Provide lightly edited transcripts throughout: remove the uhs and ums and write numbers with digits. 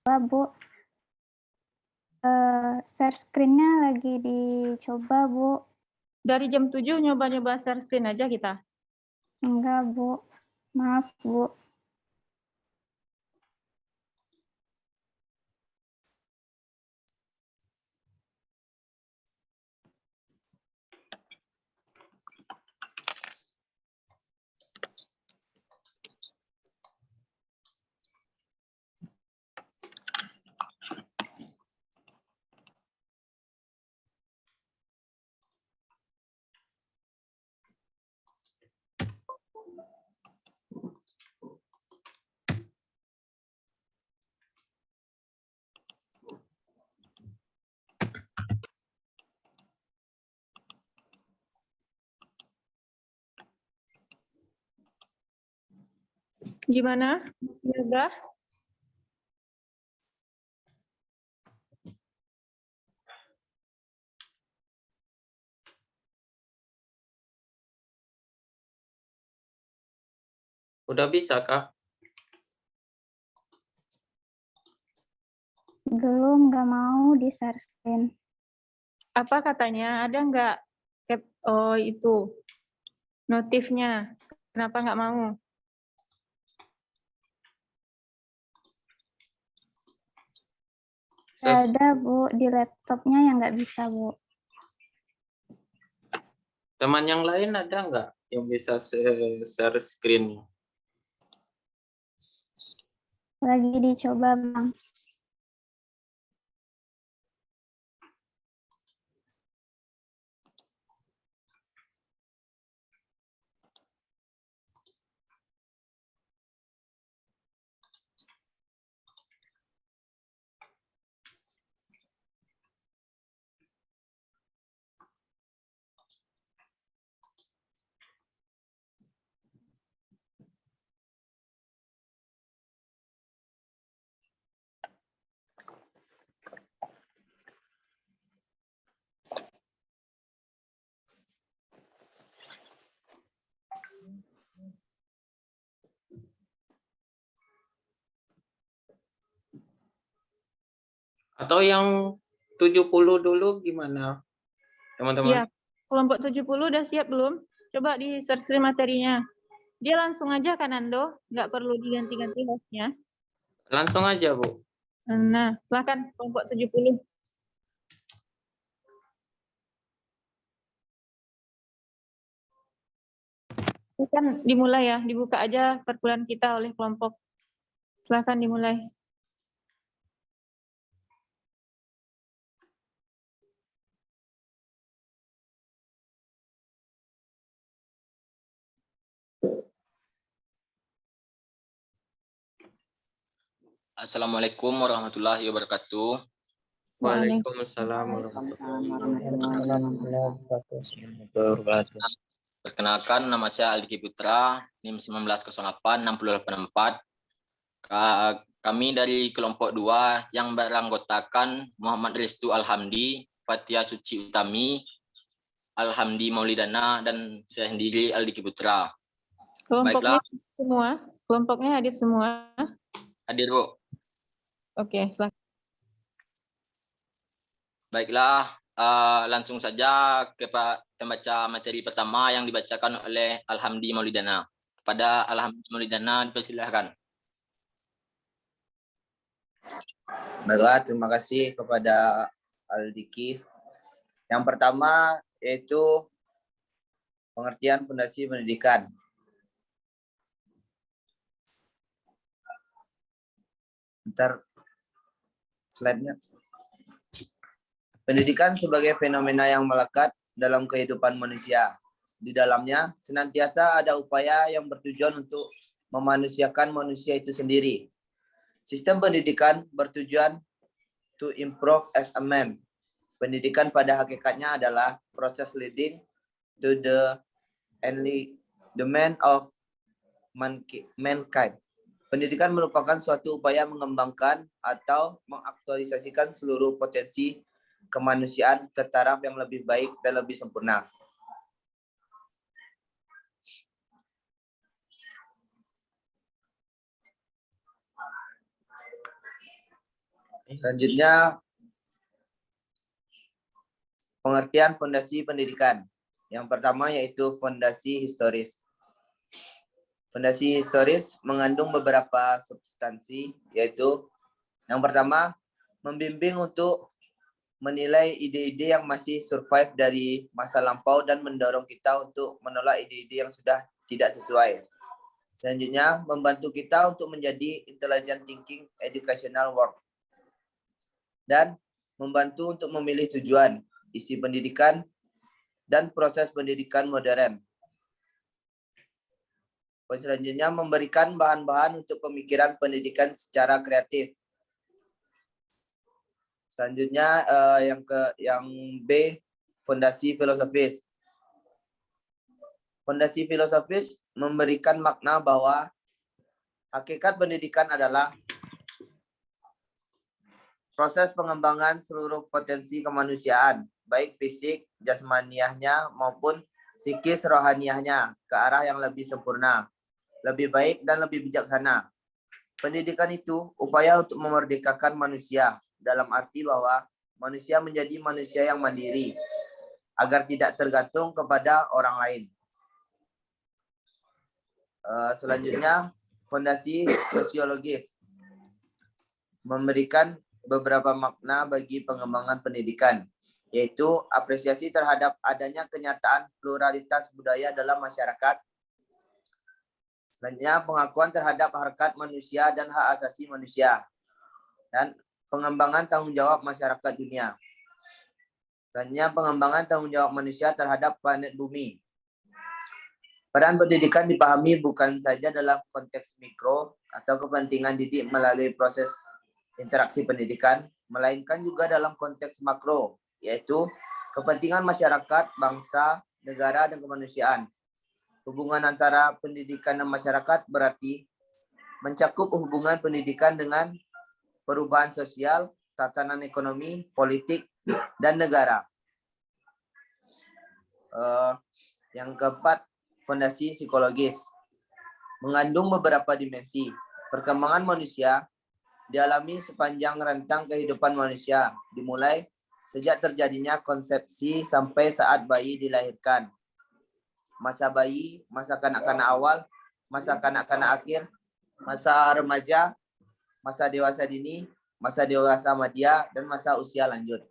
Bu. Share screen-nya lagi dicoba, Bu. Dari jam 7 nyoba-nyoba share screen aja kita. Enggak, Bu. Maaf, Bu. Gimana? Yoga? Udah bisa, Kak? Belum, nggak mau di share screen. Apa katanya? Ada nggak? Oh, itu. Notifnya. Kenapa nggak mau? Nggak ada, Bu. Di laptopnya yang nggak bisa, Bu. Teman yang lain ada nggak yang bisa share screen? Lagi dicoba, Bang. Atau yang 70 dulu gimana, teman-teman? Iya, kelompok 70 udah siap belum? Coba di share screen materinya. Dia langsung aja kan, Ando? Nggak perlu diganti-ganti hostnya. Langsung aja, Bu. Nah, silakan kelompok 70. Silakan dimulai ya, dibuka aja perkuliahan kita oleh kelompok. Silakan dimulai. Assalamualaikum warahmatullahi wabarakatuh. Waalaikumsalam warahmatullahi wabarakatuh. Perkenalkan, nama saya Aldi Putra, NIM 1908-684. Kami dari kelompok 2 yang beranggotakan Muhammad Restu Alhamdi, Fatia Suci Utami, Alhamdi Maulidana, dan saya sendiri Aldi Putra. Kelompoknya Baiklah. semua, kelompoknya hadir semua. Hadir, Bu. Oke, silakan. Baiklah, langsung saja ke pembaca materi pertama yang dibacakan oleh Alhamdi Maulidana. Kepada Alhamdi Maulidana dipersilahkan. Baiklah, terima kasih kepada Aldiki. Yang pertama yaitu pengertian fondasi pendidikan. Bentar, slide-nya. Pendidikan sebagai fenomena yang melekat dalam kehidupan manusia. Di dalamnya senantiasa ada upaya yang bertujuan untuk memanusiakan manusia itu sendiri. Sistem pendidikan bertujuan to improve as a man. Pendidikan pada hakikatnya adalah proses leading to the enlightenment of mankind. Pendidikan merupakan suatu upaya mengembangkan atau mengaktualisasikan seluruh potensi kemanusiaan ke taraf yang lebih baik dan lebih sempurna. Selanjutnya, pengertian fondasi pendidikan. Yang pertama yaitu fondasi historis. Fondasi historis mengandung beberapa substansi, yaitu yang pertama, membimbing untuk menilai ide-ide yang masih survive dari masa lampau dan mendorong kita untuk menolak ide-ide yang sudah tidak sesuai. Selanjutnya, membantu kita untuk menjadi intelligent thinking educational work. Dan membantu untuk memilih tujuan, isi pendidikan, dan proses pendidikan modern. Poin selanjutnya, memberikan bahan-bahan untuk pemikiran pendidikan secara kreatif. Selanjutnya yang B, fondasi filosofis. Fondasi filosofis memberikan makna bahwa hakikat pendidikan adalah proses pengembangan seluruh potensi kemanusiaan, baik fisik, jasmaniahnya maupun psikis rohaniahnya ke arah yang lebih sempurna, lebih baik dan lebih bijaksana. Pendidikan itu upaya untuk memerdekakan manusia dalam arti bahwa manusia menjadi manusia yang mandiri agar tidak tergantung kepada orang lain. Selanjutnya, fondasi sosiologis memberikan beberapa makna bagi pengembangan pendidikan, yaitu apresiasi terhadap adanya kenyataan pluralitas budaya dalam masyarakat. Selanjutnya, pengakuan terhadap harkat manusia dan hak asasi manusia. Dan pengembangan tanggung jawab masyarakat dunia. Selanjutnya, pengembangan tanggung jawab manusia terhadap planet bumi. Peran pendidikan dipahami bukan saja dalam konteks mikro atau kepentingan didik melalui proses interaksi pendidikan, melainkan juga dalam konteks makro, yaitu kepentingan masyarakat, bangsa, negara, dan kemanusiaan. Hubungan antara pendidikan dan masyarakat berarti mencakup hubungan pendidikan dengan perubahan sosial, tatanan ekonomi, politik, dan negara. Yang keempat, fondasi psikologis. Mengandung beberapa dimensi. Perkembangan manusia dialami sepanjang rentang kehidupan manusia, dimulai sejak terjadinya konsepsi sampai saat bayi dilahirkan. Masa bayi, masa kanak-kanak awal, masa kanak-kanak akhir, masa remaja, masa dewasa dini, masa dewasa madya, dan masa usia lanjut.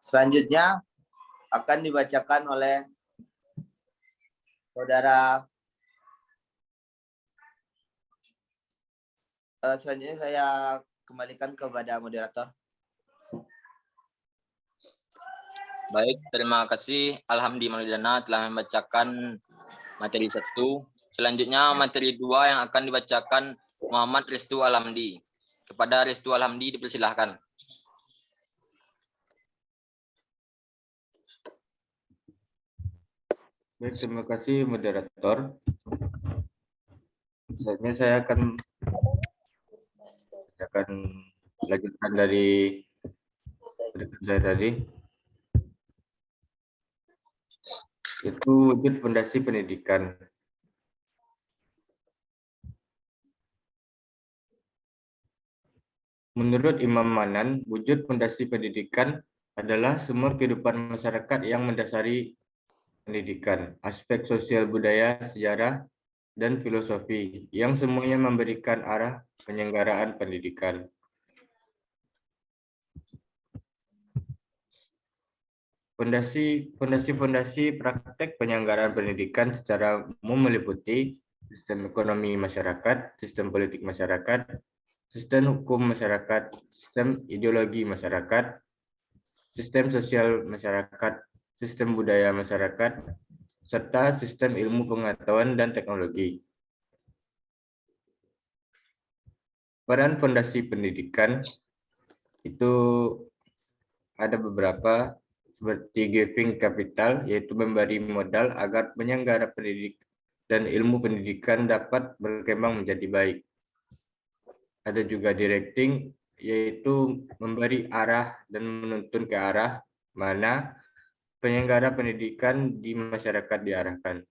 Selanjutnya akan dibacakan oleh saudara. Selanjutnya saya kembalikan kepada moderator. Baik, terima kasih Alhamdi Maulidana telah membacakan materi 1. Selanjutnya materi 2 yang akan dibacakan Muhammad Restu Alhamdi. Kepada Restu Alhamdi dipersilahkan. Baik, terima kasih moderator. Selanjutnya saya akan lanjutkan dari saya tadi. Itu wujud fondasi pendidikan. Menurut Imam Manan, wujud fondasi pendidikan adalah sumber kehidupan masyarakat yang mendasari pendidikan, aspek sosial budaya, sejarah, dan filosofi, yang semuanya memberikan arah penyelenggaraan pendidikan. Fondasi praktek penyelenggaraan pendidikan secara umum meliputi sistem ekonomi masyarakat, sistem politik masyarakat, sistem hukum masyarakat, sistem ideologi masyarakat, sistem sosial masyarakat, sistem budaya masyarakat, serta sistem ilmu pengetahuan dan teknologi. Peran fondasi pendidikan itu ada beberapa, seperti giving capital, yaitu memberi modal agar penyelenggara pendidik dan ilmu pendidikan dapat berkembang menjadi baik. Ada juga directing, yaitu memberi arah dan menuntun ke arah mana penyelenggara pendidikan di masyarakat diarahkan.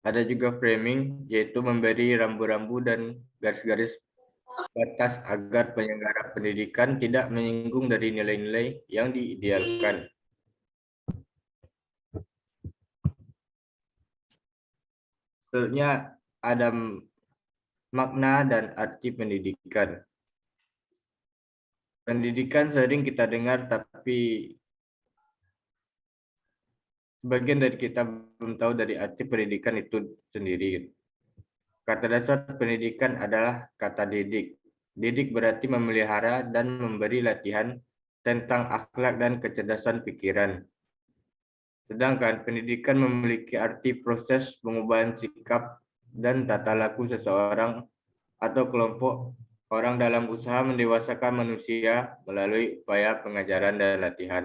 Ada juga framing, yaitu memberi rambu-rambu dan garis-garis batas agar penyelenggara pendidikan tidak menyinggung dari nilai-nilai yang diidealkan. Selanjutnya ada makna dan arti pendidikan. Pendidikan sering kita dengar, tapi sebagian dari kita belum tahu dari arti pendidikan itu sendiri. Kata dasar pendidikan adalah kata didik. Didik berarti memelihara dan memberi latihan tentang akhlak dan kecerdasan pikiran. Sedangkan pendidikan memiliki arti proses pengubahan sikap dan tata laku seseorang atau kelompok orang dalam usaha mendewasakan manusia melalui upaya pengajaran dan latihan.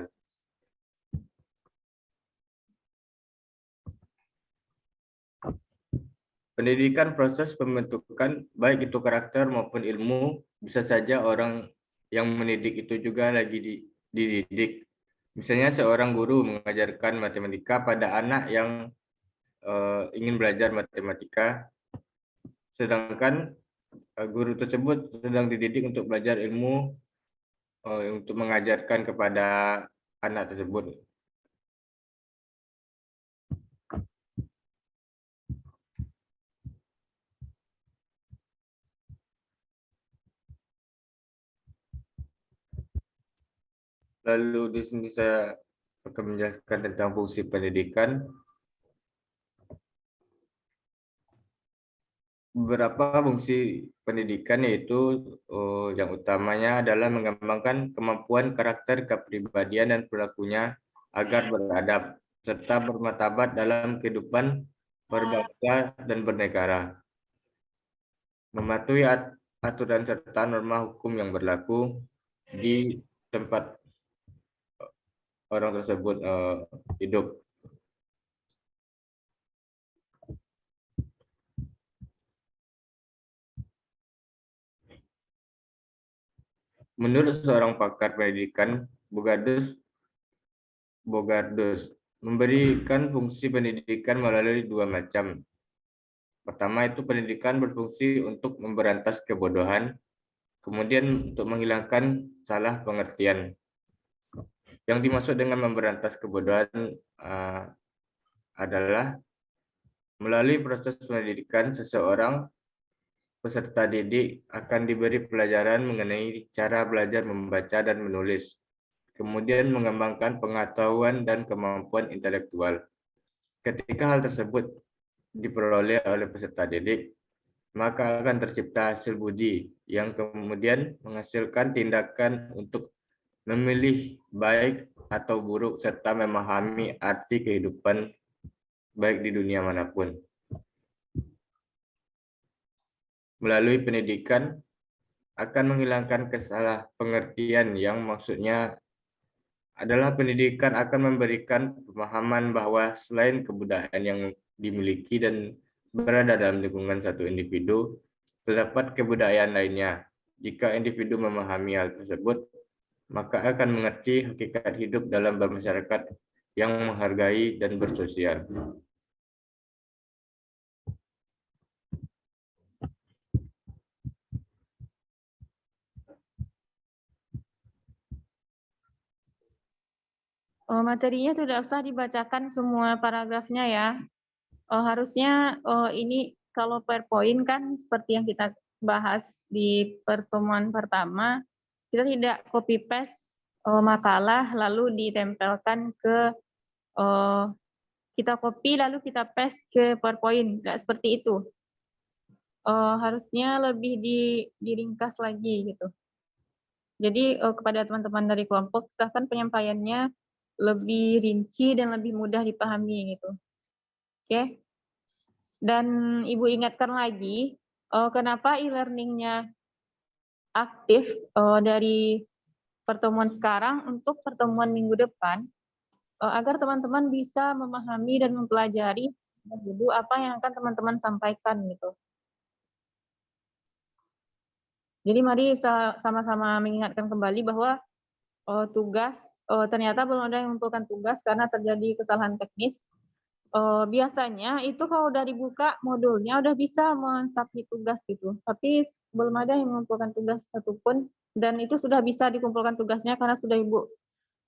Pendidikan proses pembentukan baik itu karakter maupun ilmu, bisa saja orang yang mendidik itu juga lagi dididik. Misalnya seorang guru mengajarkan matematika pada anak yang ingin belajar matematika, sedangkan guru tersebut sedang dididik untuk belajar ilmu untuk mengajarkan kepada anak tersebut. Lalu di sini saya akan menjelaskan tentang fungsi pendidikan. Beberapa fungsi pendidikan yaitu yang utamanya adalah mengembangkan kemampuan karakter, kepribadian, dan perilakunya agar beradab serta bermartabat dalam kehidupan berbangsa dan bernegara. Mematuhi aturan serta norma hukum yang berlaku di tempat orang tersebut hidup. Menurut seorang pakar pendidikan, Bogardus memberikan fungsi pendidikan melalui dua macam. Pertama itu pendidikan berfungsi untuk memberantas kebodohan, kemudian untuk menghilangkan salah pengertian. Yang dimaksud dengan memberantas kebodohan adalah melalui proses pendidikan seseorang peserta didik akan diberi pelajaran mengenai cara belajar membaca dan menulis, kemudian mengembangkan pengetahuan dan kemampuan intelektual. Ketika hal tersebut diperoleh oleh peserta didik, maka akan tercipta hasil budi yang kemudian menghasilkan tindakan untuk memilih baik atau buruk serta memahami arti kehidupan baik di dunia manapun. Melalui pendidikan akan menghilangkan kesalahpengertian yang maksudnya adalah pendidikan akan memberikan pemahaman bahwa selain kebudayaan yang dimiliki dan berada dalam lingkungan satu individu, terdapat kebudayaan lainnya. Jika individu memahami hal tersebut, maka akan mengerti hakikat hidup dalam bermasyarakat yang menghargai dan bersosial. Materinya tidak usah dibacakan semua paragrafnya ya. Harusnya ini kalau PowerPoint kan seperti yang kita bahas di pertemuan pertama, kita tidak copy paste makalah lalu ditempelkan ke kita copy lalu kita paste ke PowerPoint, nggak seperti itu. Harusnya lebih diringkas lagi gitu. Jadi kepada teman-teman dari kelompok, silahkan penyampaiannya lebih rinci dan lebih mudah dipahami gitu. Oke. Dan Ibu ingatkan lagi, kenapa e-learning-nya aktif dari pertemuan sekarang untuk pertemuan minggu depan, agar teman-teman bisa memahami dan mempelajari dulu apa yang akan teman-teman sampaikan gitu. Jadi mari sama-sama mengingatkan kembali bahwa tugas ternyata belum ada yang mengumpulkan tugas karena terjadi kesalahan teknis. Biasanya itu kalau udah dibuka modulnya udah bisa mensubmit tugas gitu, tapi belum ada yang mengumpulkan tugas satupun, dan itu sudah bisa dikumpulkan tugasnya karena sudah Ibu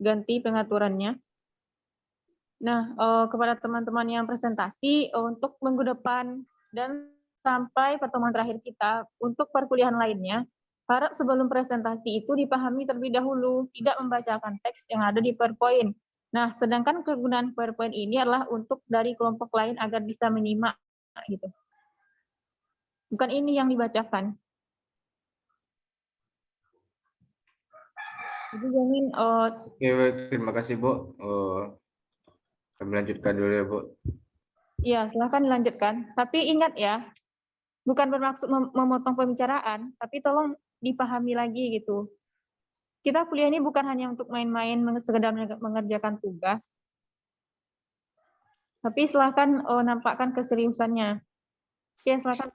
ganti pengaturannya. Nah, kepada teman-teman yang presentasi, untuk minggu depan dan sampai pertemuan terakhir kita untuk perkuliahan lainnya, harap sebelum presentasi itu dipahami terlebih dahulu, tidak membacakan teks yang ada di PowerPoint. Nah, sedangkan kegunaan PowerPoint ini adalah untuk dari kelompok lain agar bisa menyimak gitu. Bukan ini yang dibacakan. Jadi jangan Oke, baik. Terima kasih, Bu. Kami lanjutkan dulu ya, Bu. ya, silakan dilanjutkan. Tapi ingat ya, bukan bermaksud memotong pembicaraan, tapi tolong dipahami lagi gitu. Kita kuliah ini bukan hanya untuk main-main sekedar mengerjakan tugas, tapi silakan nampakkan keseriusannya. Oke, silakan.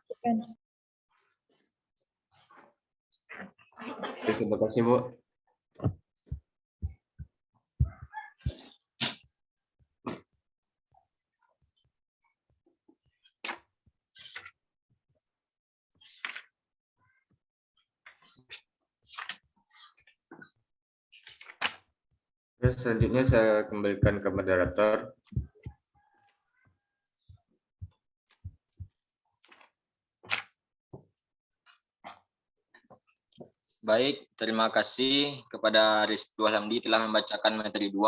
Oke, terima kasih, Bu. Terus selanjutnya saya kembalikan ke moderator. Baik, terima kasih kepada Restu Alhamdi telah membacakan materi 2.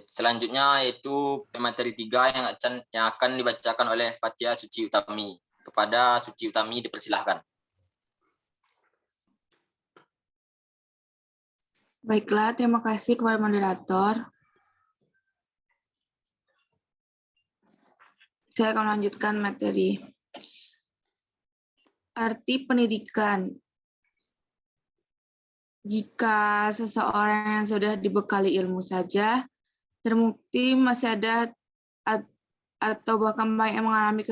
Selanjutnya yaitu materi 3 yang akan dibacakan oleh Fatia Suci Utami. Kepada Suci Utami dipersilahkan. Baiklah, terima kasih kepada moderator. Saya akan melanjutkan materi. Arti pendidikan. Jika seseorang yang sudah dibekali ilmu saja, terbukti masih ada atau bahkan banyak yang mengalami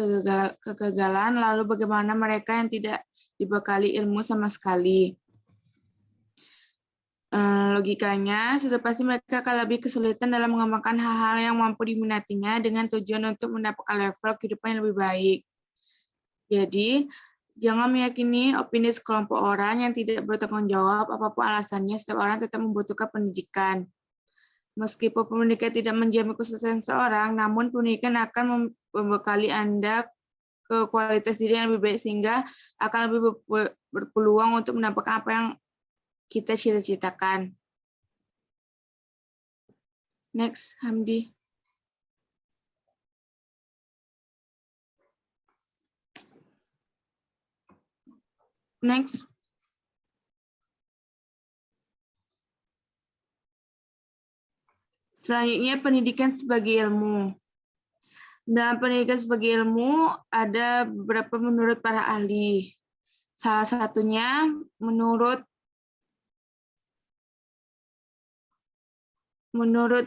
kegagalan, lalu bagaimana mereka yang tidak dibekali ilmu sama sekali? Logikanya, sudah pasti mereka akan lebih kesulitan dalam mengembangkan hal-hal yang mampu diminatinya dengan tujuan untuk mendapatkan level kehidupan yang lebih baik. Jadi, jangan meyakini opini sekelompok orang yang tidak bertanggung jawab apapun alasannya, setiap orang tetap membutuhkan pendidikan. Meskipun pendidikan tidak menjamin kesuksesan seseorang, namun pendidikan akan membekali Anda ke kualitas diri yang lebih baik sehingga akan lebih berpeluang untuk mendapatkan apa yang kita cita-citakan. Next, Hamdi. Next. Selanjutnya, pendidikan sebagai ilmu. Dalam pendidikan sebagai ilmu, ada beberapa menurut para ahli. Salah satunya, menurut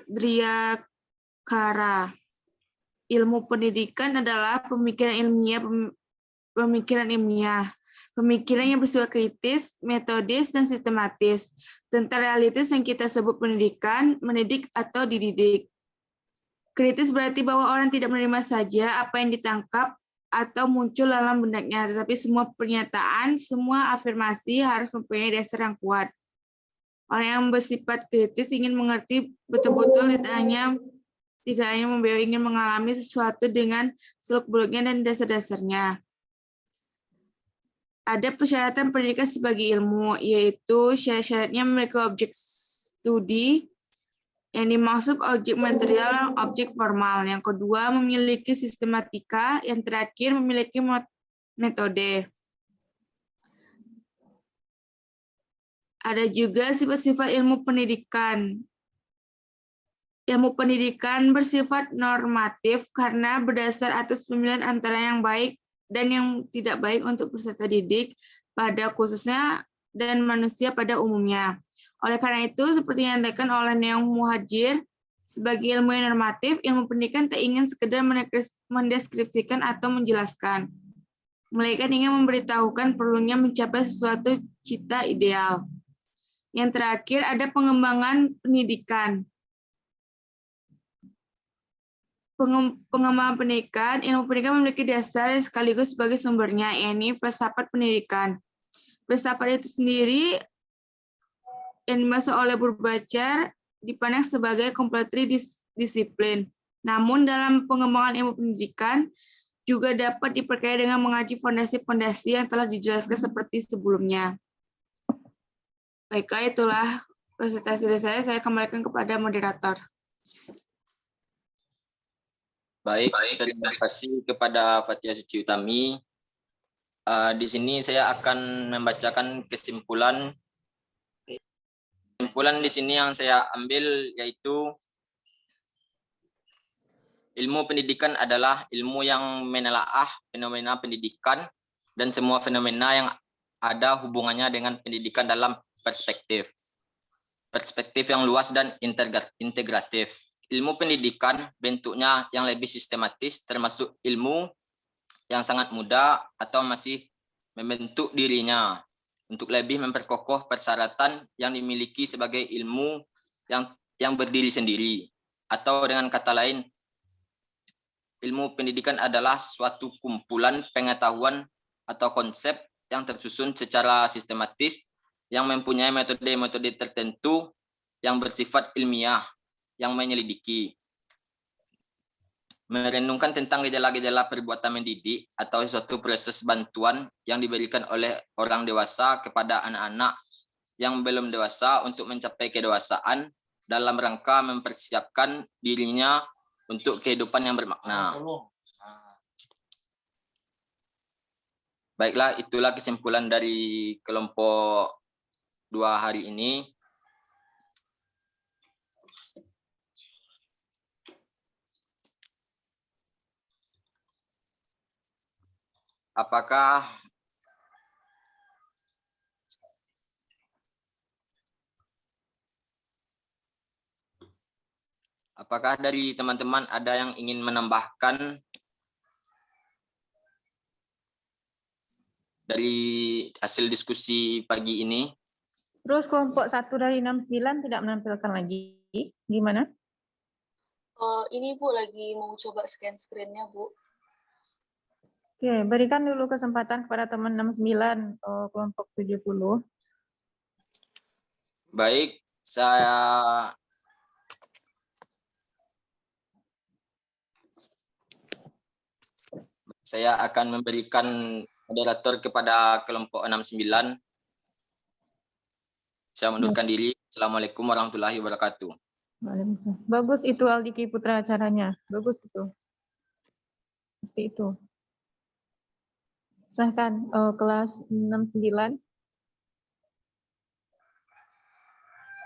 Driakara, ilmu pendidikan adalah pemikiran ilmiah. Pemikiran yang bersifat kritis, metodis, dan sistematis tentang realitas yang kita sebut pendidikan, mendidik, atau dididik. Kritis berarti bahwa orang tidak menerima saja apa yang ditangkap atau muncul dalam benaknya, tetapi semua pernyataan, semua afirmasi harus mempunyai dasar yang kuat. Orang yang bersifat kritis ingin mengerti betul-betul, tidak hanya ingin mengalami sesuatu dengan seluk-beluknya dan dasar-dasarnya. Ada persyaratan pendidikan sebagai ilmu, yaitu syarat-syaratnya memiliki objek studi, yang dimaksud objek material, objek formal. Yang kedua, memiliki sistematika. Yang terakhir, memiliki metode. Ada juga sifat-sifat ilmu pendidikan. Ilmu pendidikan bersifat normatif karena berdasar atas pemilihan antara yang baik dan yang tidak baik untuk peserta didik pada khususnya dan manusia pada umumnya. Oleh karena itu, seperti yang dikatakan oleh Neong Muhajir, sebagai ilmu yang normatif, ilmu pendidikan tak ingin sekedar mendeskripsikan atau menjelaskan. melainkan ingin memberitahukan perlunya mencapai sesuatu cita ideal. Yang terakhir ada pengembangan pendidikan. Pengembangan pendidikan, ilmu pendidikan memiliki dasar yang sekaligus sebagai sumbernya, yakni filsafat pendidikan. Filsafat itu sendiri yang dimaksud oleh Burbacher dipandang sebagai komplementari disiplin. Namun dalam pengembangan ilmu pendidikan juga dapat diperkaya dengan mengaji fondasi-fondasi yang telah dijelaskan seperti sebelumnya. Baiklah, itulah presentasi dari saya kembalikan kepada moderator. Baik, terima kasih kepada Fathia Suci Utami. Di sini saya akan membacakan kesimpulan. Kesimpulan di sini yang saya ambil yaitu ilmu pendidikan adalah ilmu yang menelaah fenomena pendidikan dan semua fenomena yang ada hubungannya dengan pendidikan dalam perspektif yang luas dan integratif. Ilmu pendidikan bentuknya yang lebih sistematis, termasuk ilmu yang sangat muda atau masih membentuk dirinya untuk lebih memperkokoh persyaratan yang dimiliki sebagai ilmu yang berdiri sendiri. Atau dengan kata lain, ilmu pendidikan adalah suatu kumpulan pengetahuan atau konsep yang tersusun secara sistematis yang mempunyai metode-metode tertentu yang bersifat ilmiah, yang menyelidiki, merenungkan tentang gejala-gejala perbuatan mendidik atau suatu proses bantuan yang diberikan oleh orang dewasa kepada anak-anak yang belum dewasa untuk mencapai kedewasaan dalam rangka mempersiapkan dirinya untuk kehidupan yang bermakna. Baiklah, itulah kesimpulan dari kelompok 2 hari ini. Apakah dari teman-teman ada yang ingin menambahkan dari hasil diskusi pagi ini? Terus kelompok 1 dari 69 tidak menampilkan lagi. Gimana? Ini Bu lagi mau coba scan screen-nya Bu. Oke, berikan dulu kesempatan kepada teman 69 kelompok 70. Baik, saya akan memberikan moderator kepada kelompok 69. Saya mundurkan diri. Assalamualaikum warahmatullahi wabarakatuh. Waalaikumsalam. Bagus itu Aldiki Putra acaranya. Bagus itu. Seperti itu. Silahkan kelas 69.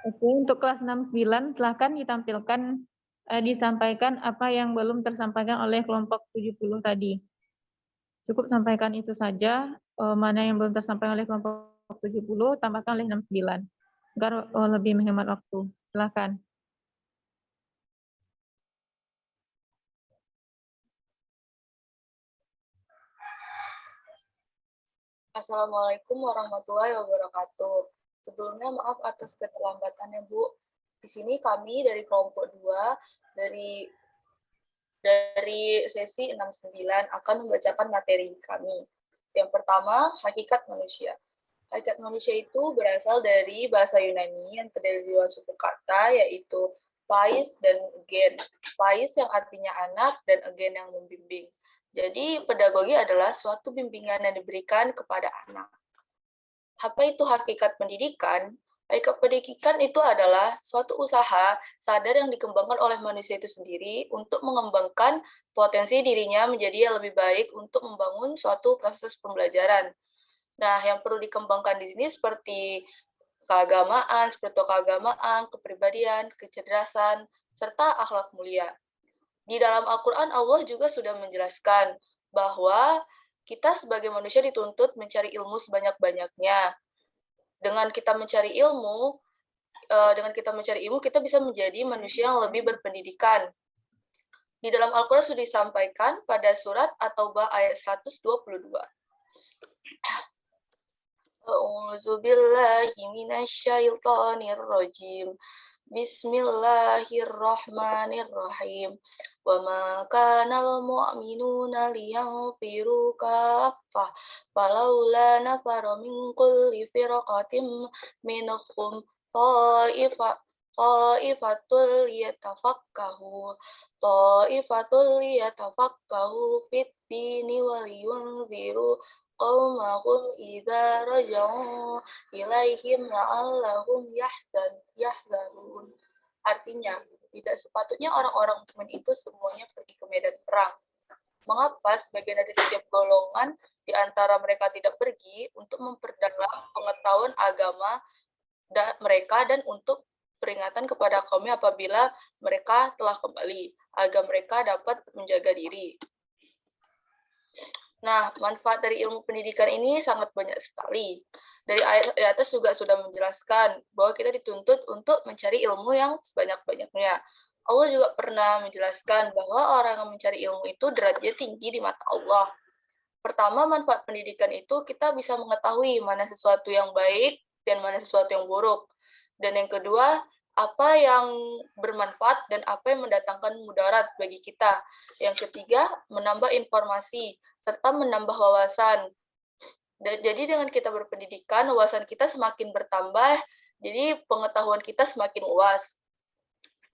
Oke, untuk kelas 69 silahkan ditampilkan, disampaikan apa yang belum tersampaikan oleh kelompok 70 tadi. Cukup sampaikan itu saja, mana yang belum tersampaikan oleh kelompok 70, tambahkan oleh 69. Agar lebih menghemat waktu. Silahkan. Assalamualaikum warahmatullahi wabarakatuh. Sebelumnya maaf atas keterlambatannya Bu. Di sini kami dari kelompok 2 dari sesi 69 akan membacakan materi kami. Yang pertama, hakikat manusia. Hakikat manusia itu berasal dari bahasa Yunani yang terdiri dari dua suku kata, yaitu pais dan gen. Pais yang artinya anak dan gen yang membimbing. Jadi, pedagogi adalah suatu bimbingan yang diberikan kepada anak. Apa itu hakikat pendidikan? Hakikat pendidikan itu adalah suatu usaha sadar yang dikembangkan oleh manusia itu sendiri untuk mengembangkan potensi dirinya menjadi yang lebih baik untuk membangun suatu proses pembelajaran. Nah, yang perlu dikembangkan di sini seperti keagamaan, kepribadian, kecerdasan, serta akhlak mulia. Di dalam Al-Quran, Allah juga sudah menjelaskan bahwa kita sebagai manusia dituntut mencari ilmu sebanyak-banyaknya. Dengan kita mencari ilmu, kita bisa menjadi manusia yang lebih berpendidikan. Di dalam Al-Quran sudah disampaikan pada surat At-Taubah ayat 122. A'udzu billahi minasyaitonir rajim. Bismillahirrahmanirrahim. Wa ma kanal mu'minuna liyanfiru kaffah falaula nafara min kulli firqatin minhum ta'ifatul yatafakkahu fit-dini wal yunziru qaumahum idza raja'u ilaihim la'allahum yahzarun. Artinya, tidak sepatutnya orang-orang mukmin itu semuanya pergi ke medan perang. Mengapa sebagian dari setiap golongan di antara mereka tidak pergi untuk memperdalam pengetahuan agama mereka dan untuk peringatan kepada kaumnya apabila mereka telah kembali, agar mereka dapat menjaga diri. Nah, manfaat dari ilmu pendidikan ini sangat banyak sekali. Dari ayat di atas juga sudah menjelaskan bahwa kita dituntut untuk mencari ilmu yang sebanyak-banyaknya. Allah juga pernah menjelaskan bahwa orang yang mencari ilmu itu derajatnya tinggi di mata Allah. Pertama, manfaat pendidikan itu kita bisa mengetahui mana sesuatu yang baik dan mana sesuatu yang buruk. Dan yang kedua, apa yang bermanfaat dan apa yang mendatangkan mudarat bagi kita. Yang ketiga, menambah informasi serta menambah wawasan. Jadi dengan kita berpendidikan, wawasan kita semakin bertambah, jadi pengetahuan kita semakin luas.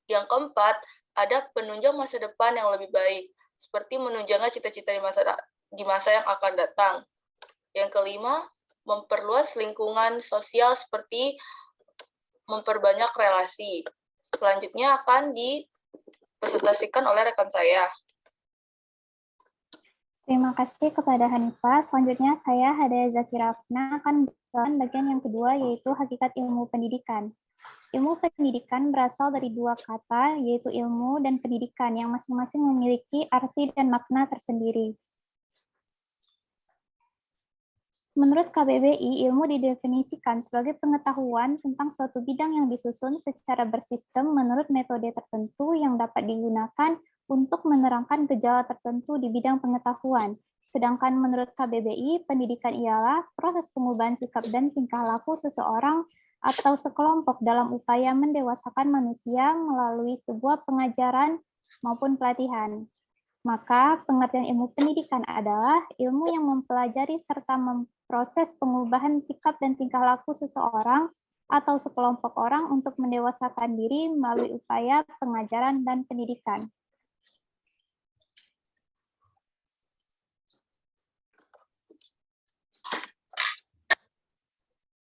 Yang keempat, ada penunjang masa depan yang lebih baik, seperti menunjangnya cita-cita di masa yang akan datang. Yang kelima, memperluas lingkungan sosial seperti memperbanyak relasi. Selanjutnya akan dipresentasikan oleh rekan saya. Terima kasih kepada Hanifah. Selanjutnya saya Hada Zakira Afna akan membawakan bagian yang kedua, yaitu hakikat ilmu pendidikan. Ilmu pendidikan berasal dari dua kata, yaitu ilmu dan pendidikan, yang masing-masing memiliki arti dan makna tersendiri. Menurut KBBI, ilmu didefinisikan sebagai pengetahuan tentang suatu bidang yang disusun secara bersistem menurut metode tertentu yang dapat digunakan untuk menerangkan gejala tertentu di bidang pengetahuan. Sedangkan menurut KBBI, pendidikan ialah proses pengubahan sikap dan tingkah laku seseorang atau sekelompok dalam upaya mendewasakan manusia melalui sebuah pengajaran maupun pelatihan. Maka pengertian ilmu pendidikan adalah ilmu yang mempelajari serta memproses pengubahan sikap dan tingkah laku seseorang atau sekelompok orang untuk mendewasakan diri melalui upaya pengajaran dan pendidikan.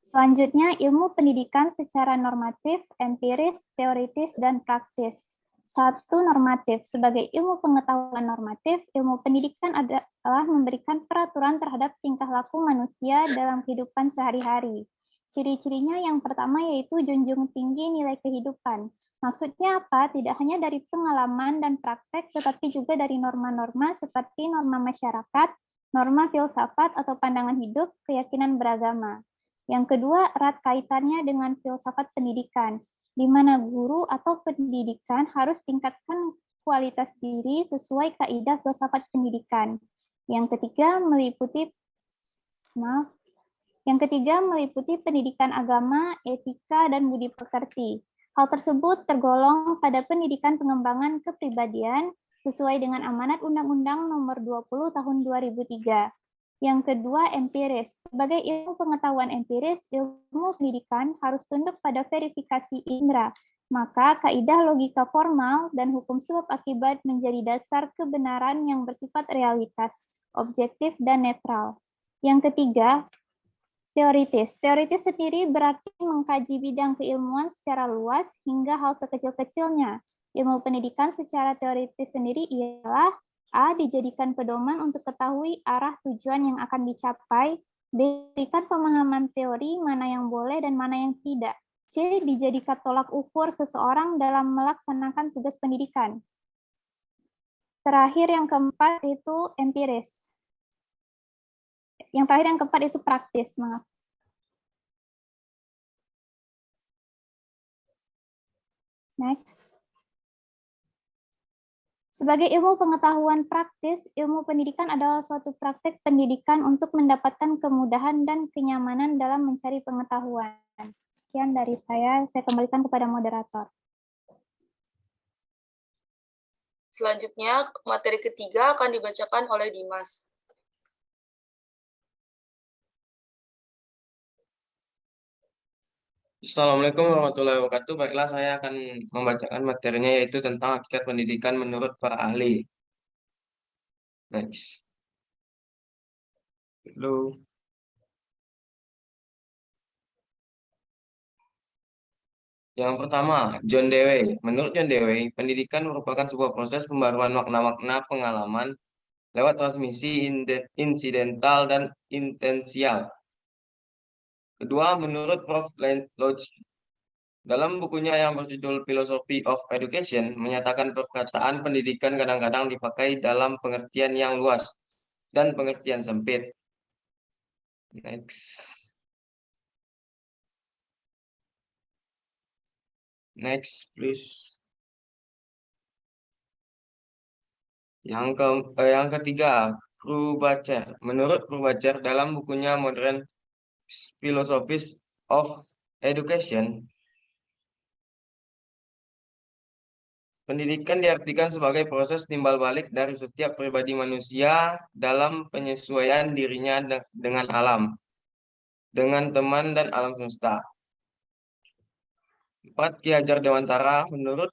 Selanjutnya, ilmu pendidikan secara normatif, empiris, teoritis, dan praktis. 1. Normatif. Sebagai ilmu pengetahuan normatif, ilmu pendidikan adalah memberikan peraturan terhadap tingkah laku manusia dalam kehidupan sehari-hari. Ciri-cirinya yang pertama yaitu junjung tinggi nilai kehidupan. Maksudnya apa? Tidak hanya dari pengalaman dan praktek, tetapi juga dari norma-norma seperti norma masyarakat, norma filsafat atau pandangan hidup, keyakinan beragama. Yang kedua, erat kaitannya dengan filsafat pendidikan, di mana guru atau pendidikan harus tingkatkan kualitas diri sesuai kaidah filsafat pendidikan. Yang ketiga, meliputi pendidikan agama, etika, dan budi pekerti. Hal tersebut tergolong pada pendidikan pengembangan kepribadian sesuai dengan amanat Undang-Undang Nomor 20 Tahun 2003. Yang kedua, empiris. Sebagai ilmu pengetahuan empiris, ilmu pendidikan harus tunduk pada verifikasi indera. Maka, kaidah logika formal dan hukum sebab akibat menjadi dasar kebenaran yang bersifat realitas, objektif, dan netral. Yang ketiga, teoritis. Teoritis sendiri berarti mengkaji bidang keilmuan secara luas hingga hal sekecil-kecilnya. Ilmu pendidikan secara teoritis sendiri ialah A. Dijadikan pedoman untuk ketahui arah tujuan yang akan dicapai. B. Berikan pemahaman teori mana yang boleh dan mana yang tidak. C. Dijadikan tolak ukur seseorang dalam melaksanakan tugas pendidikan. Terakhir yang keempat itu empiris. Yang terakhir yang keempat itu praktis. Maaf. Next. Sebagai ilmu pengetahuan praktis, ilmu pendidikan adalah suatu praktek pendidikan untuk mendapatkan kemudahan dan kenyamanan dalam mencari pengetahuan. Sekian dari saya kembalikan kepada moderator. Selanjutnya, materi ketiga akan dibacakan oleh Dimas. Assalamualaikum warahmatullahi wabarakatuh. Baiklah, saya akan membacakan materinya yaitu tentang hakikat pendidikan menurut para ahli. Next. Halo. Yang pertama, John Dewey. Menurut John Dewey, pendidikan merupakan sebuah proses pembaruan makna-makna pengalaman lewat transmisi insidental dan intensial. Kedua, menurut Prof. Lodge, dalam bukunya yang berjudul Philosophy of Education, menyatakan perkataan pendidikan kadang-kadang dipakai dalam pengertian yang luas dan pengertian sempit. Next. Next, please. Yang ketiga, Krubacher. Menurut Krubacher, dalam bukunya Modern Philosophies of Education, pendidikan diartikan sebagai proses timbal balik dari setiap pribadi manusia dalam penyesuaian dirinya dengan alam, dengan teman dan alam semesta. 4. Ki Hajar Dewantara. Menurut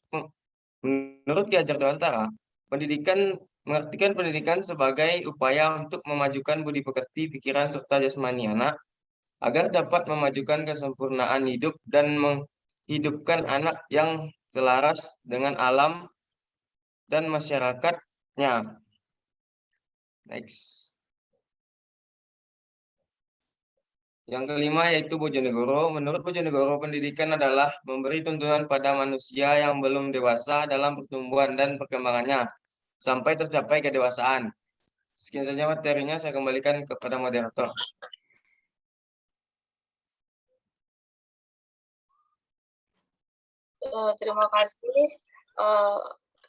Ki Hajar Dewantara, mengartikan pendidikan sebagai upaya untuk memajukan budi pekerti, pikiran, serta jasmani anak, agar dapat memajukan kesempurnaan hidup dan menghidupkan anak yang selaras dengan alam dan masyarakatnya. Next. Yang kelima yaitu Bojonegoro. Menurut Bojonegoro, pendidikan adalah memberi tuntunan pada manusia yang belum dewasa dalam pertumbuhan dan perkembangannya sampai tercapai kedewasaan. Sekian saja materinya, saya kembalikan kepada moderator. Terima kasih.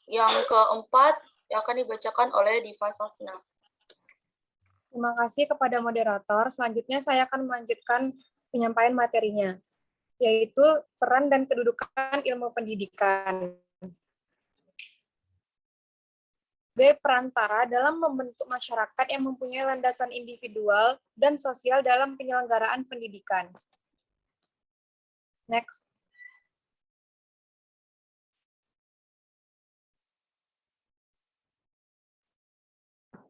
Yang keempat yang akan dibacakan oleh Diva Safna. Terima kasih kepada moderator. Selanjutnya saya akan melanjutkan penyampaian materinya, yaitu peran dan kedudukan ilmu pendidikan. Sebagai perantara dalam membentuk masyarakat yang mempunyai landasan individual dan sosial dalam penyelenggaraan pendidikan. Next.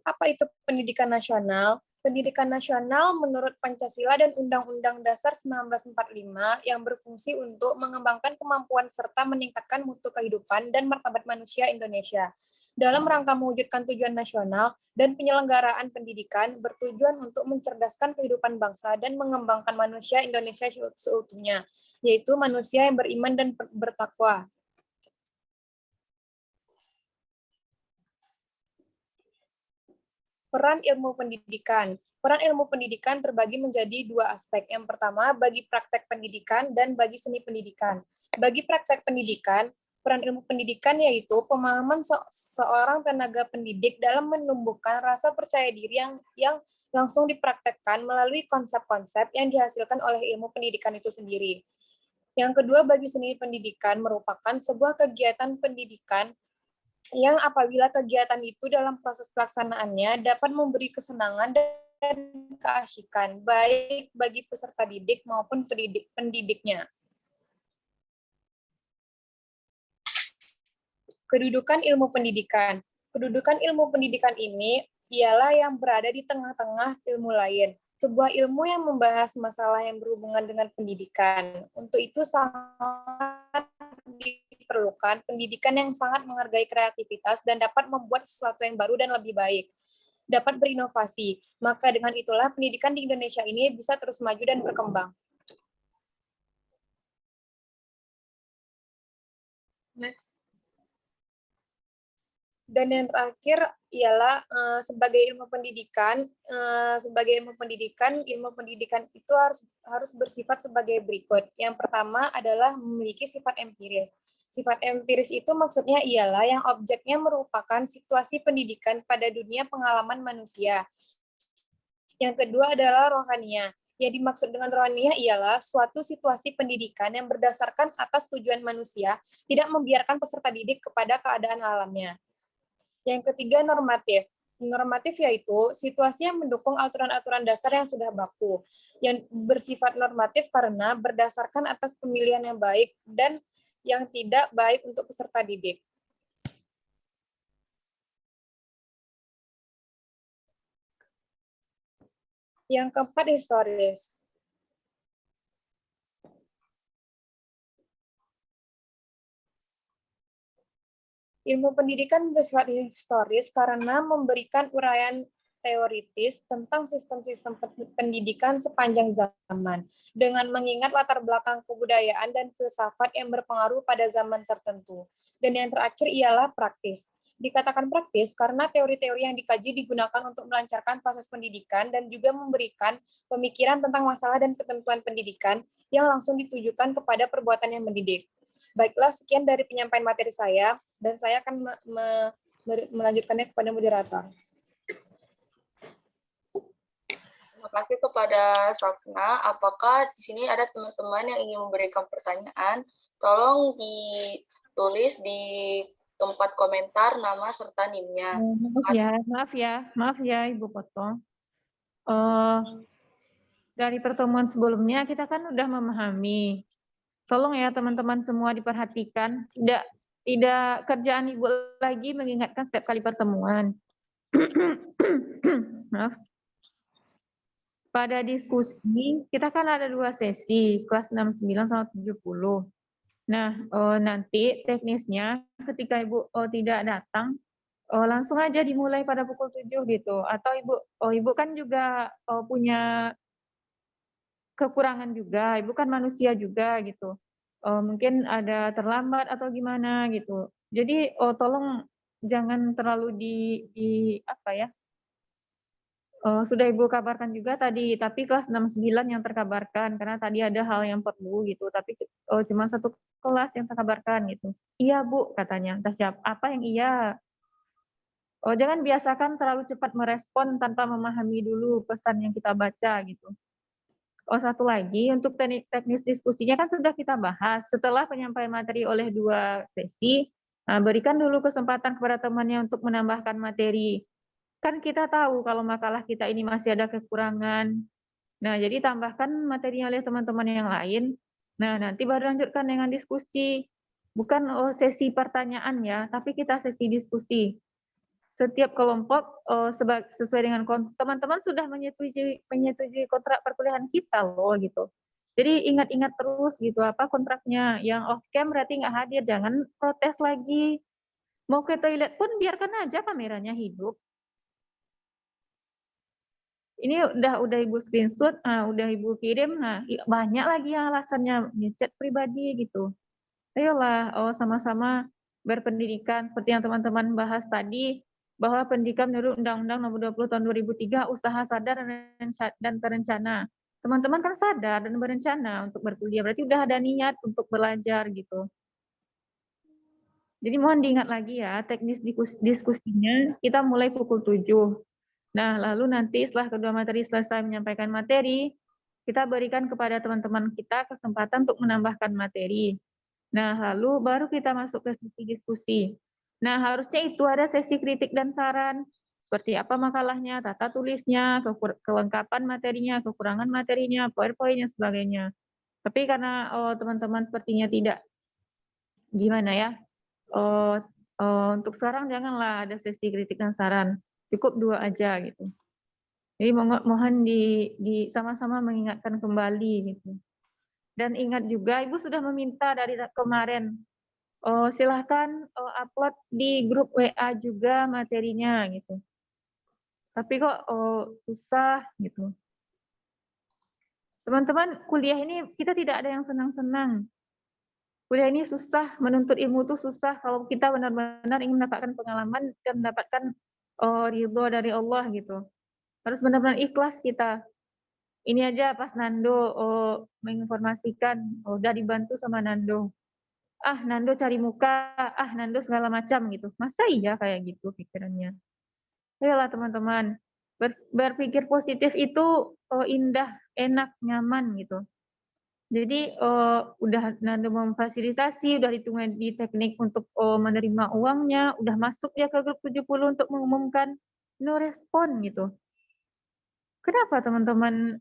Apa itu pendidikan nasional? Pendidikan nasional menurut Pancasila dan Undang-Undang Dasar 1945 yang berfungsi untuk mengembangkan kemampuan serta meningkatkan mutu kehidupan dan martabat manusia Indonesia. Dalam rangka mewujudkan tujuan nasional dan penyelenggaraan pendidikan bertujuan untuk mencerdaskan kehidupan bangsa dan mengembangkan manusia Indonesia seutuhnya, yaitu manusia yang beriman dan bertakwa. Peran ilmu pendidikan. Peran ilmu pendidikan terbagi menjadi dua aspek. Yang pertama, bagi praktek pendidikan dan bagi seni pendidikan. Bagi praktek pendidikan, peran ilmu pendidikan yaitu pemahaman seorang tenaga pendidik dalam menumbuhkan rasa percaya diri yang langsung dipraktekkan melalui konsep-konsep yang dihasilkan oleh ilmu pendidikan itu sendiri. Yang kedua, bagi seni pendidikan merupakan sebuah kegiatan pendidikan yang apabila kegiatan itu dalam proses pelaksanaannya dapat memberi kesenangan dan keasyikan, baik bagi peserta didik maupun pendidiknya. Kedudukan ilmu pendidikan. Kedudukan ilmu pendidikan ini ialah yang berada di tengah-tengah ilmu lain, sebuah ilmu yang membahas masalah yang berhubungan dengan pendidikan. Untuk itu sangat diperlukan pendidikan yang sangat menghargai kreativitas dan dapat membuat sesuatu yang baru dan lebih baik, dapat berinovasi. Maka dengan itulah pendidikan di Indonesia ini bisa terus maju dan berkembang. Next. Dan yang terakhir ialah sebagai ilmu pendidikan itu harus bersifat sebagai berikut. Yang pertama adalah memiliki sifat empiris. Sifat empiris itu maksudnya ialah yang objeknya merupakan situasi pendidikan pada dunia pengalaman manusia. Yang kedua adalah rohania. Yang dimaksud dengan rohania ialah suatu situasi pendidikan yang berdasarkan atas tujuan manusia, tidak membiarkan peserta didik kepada keadaan alamnya. Yang ketiga, normatif. Normatif yaitu situasi yang mendukung aturan-aturan dasar yang sudah baku, yang bersifat normatif karena berdasarkan atas pemilihan yang baik dan yang tidak baik untuk peserta didik. Yang keempat, historis. Ilmu pendidikan bersifat historis karena memberikan uraian teoritis tentang sistem-sistem pendidikan sepanjang zaman, dengan mengingat latar belakang kebudayaan dan filsafat yang berpengaruh pada zaman tertentu. Dan yang terakhir ialah praktis. Dikatakan praktis karena teori-teori yang dikaji digunakan untuk melancarkan proses pendidikan dan juga memberikan pemikiran tentang masalah dan ketentuan pendidikan yang langsung ditujukan kepada perbuatan yang mendidik. Baiklah, sekian dari penyampaian materi saya, dan saya akan melanjutkannya kepada moderator. Terima kasih kepada Safna. Apakah di sini ada teman-teman yang ingin memberikan pertanyaan? Tolong ditulis di tempat komentar nama serta NIM-nya. Maaf ya, Ibu potong. Dari pertemuan sebelumnya kita kan udah memahami. Tolong ya teman-teman semua diperhatikan. Tidak kerjaan Ibu lagi mengingatkan setiap kali pertemuan. Maaf. Pada diskusi, kita kan ada 2 sesi, kelas 69 sama 70. Nah, nanti teknisnya ketika Ibu tidak datang, langsung aja dimulai pada pukul 7 gitu. Atau Ibu kan juga punya kekurangan juga, Ibu kan manusia juga gitu. Mungkin ada terlambat atau gimana gitu. Jadi tolong jangan terlalu apa ya, sudah Ibu kabarkan juga tadi, tapi kelas 69 yang terkabarkan, karena tadi ada hal yang perlu gitu, tapi cuma 1 kelas yang terkabarkan gitu. Iya Bu, katanya, entah siapa, apa yang iya? Jangan biasakan terlalu cepat merespon tanpa memahami dulu pesan yang kita baca gitu. Satu lagi, untuk teknis diskusinya kan sudah kita bahas, setelah penyampaian materi oleh 2 sesi, berikan dulu kesempatan kepada temannya untuk menambahkan materi. Kan kita tahu kalau makalah kita ini masih ada kekurangan. Nah, jadi tambahkan materinya oleh teman-teman yang lain. Nah, nanti baru lanjutkan dengan diskusi. Bukan sesi pertanyaan ya, tapi kita sesi diskusi. Setiap kelompok sesuai dengan teman-teman sudah menyetujui kontrak perkuliahan kita loh gitu. Jadi ingat-ingat terus gitu apa kontraknya. Yang off cam berarti nggak hadir, jangan protes lagi. Mau ke toilet pun biarkan aja kameranya hidup. Ini udah Ibu screenshot, udah Ibu kirim, banyak lagi yang alasannya ngechat pribadi gitu. Ayolah, sama-sama berpendidikan seperti yang teman-teman bahas tadi, bahwa pendidikan menurut Undang-Undang Nomor 20 Tahun 2003 usaha sadar dan terencana. Teman-teman kan sadar dan berencana untuk berkuliah, berarti udah ada niat untuk belajar gitu. Jadi mohon diingat lagi ya, teknis diskusinya kita mulai pukul 7. Nah, lalu nanti setelah kedua materi selesai menyampaikan materi, kita berikan kepada teman-teman kita kesempatan untuk menambahkan materi. Nah, lalu baru kita masuk ke sesi diskusi. Nah, harusnya itu ada sesi kritik dan saran, seperti apa makalahnya, tata tulisnya, kelengkapan materinya, kekurangan materinya, poin-poin dan sebagainya. Tapi karena teman-teman sepertinya tidak, gimana ya, untuk sekarang janganlah ada sesi kritik dan saran. Cukup 2 aja gitu. Jadi mohon di sama-sama mengingatkan kembali gitu. Dan ingat juga Ibu sudah meminta dari kemarin, silahkan upload di grup WA juga materinya gitu. Tapi kok susah gitu. Teman-teman, kuliah ini kita tidak ada yang senang-senang. Kuliah ini susah, menuntut ilmu itu susah kalau kita benar-benar ingin mendapatkan pengalaman dan mendapatkan ridho dari Allah gitu. Harus benar-benar ikhlas kita. Ini aja pas Nando menginformasikan, udah dibantu sama Nando. Nando cari muka, Nando segala macam gitu. Masa iya kayak gitu pikirannya? Ayolah teman-teman, berpikir positif itu indah, enak, nyaman gitu. Jadi udah Nando memfasilitasi, udah hitungan di teknik untuk menerima uangnya, udah masuk ya ke grup 70 untuk mengumumkan, no respon gitu. Kenapa teman-teman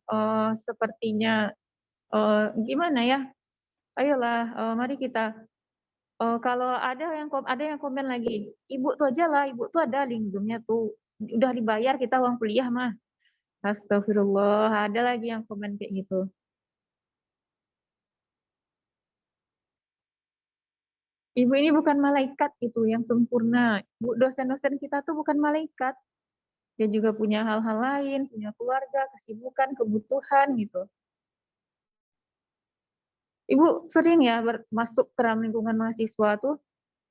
sepertinya gimana ya? Ayolah, mari kita kalau ada yang komen lagi, ibu tuh aja lah, ibu tuh ada link Zoom-nya tuh, udah dibayar kita uang kuliah mah. Astagfirullah, ada lagi yang komen kayak gitu. Ibu ini bukan malaikat gitu yang sempurna. Dosen-dosen kita tuh bukan malaikat. Dia juga punya hal-hal lain, punya keluarga, kesibukan, kebutuhan gitu. Ibu sering ya masuk ke dalam lingkungan mahasiswa tuh,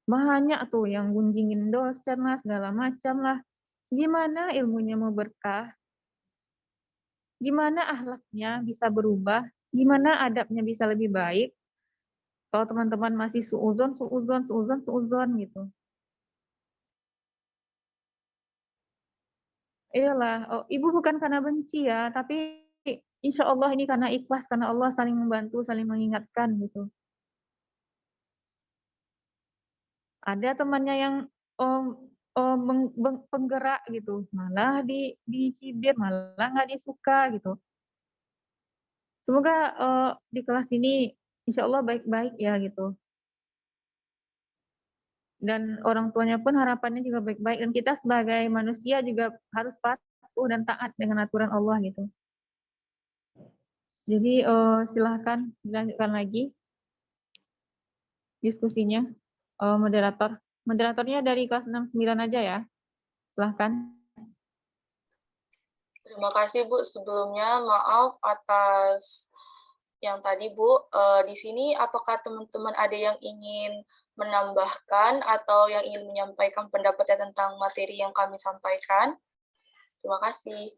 banyak tuh yang gunjingin dosen lah, segala macam lah. Gimana ilmunya mau berkah? Gimana akhlaknya bisa berubah? Gimana adabnya bisa lebih baik? Kalau teman-teman masih suudzon gitu. Iyalah, ibu bukan karena benci ya, tapi insya Allah ini karena ikhlas, karena Allah saling membantu, saling mengingatkan gitu. Ada temannya yang penggerak gitu, malah dicibir, malah nggak disuka gitu. Semoga di kelas ini insya Allah baik-baik ya gitu. Dan orang tuanya pun harapannya juga baik-baik, dan kita sebagai manusia juga harus patuh dan taat dengan aturan Allah gitu. Jadi silahkan dilanjutkan lagi diskusinya, moderator. Moderatornya dari kelas 69 aja ya, silahkan. Terima kasih Bu. Sebelumnya maaf atas yang tadi Bu. Di sini apakah teman-teman ada yang ingin menambahkan atau yang ingin menyampaikan pendapatnya tentang materi yang kami sampaikan? Terima kasih.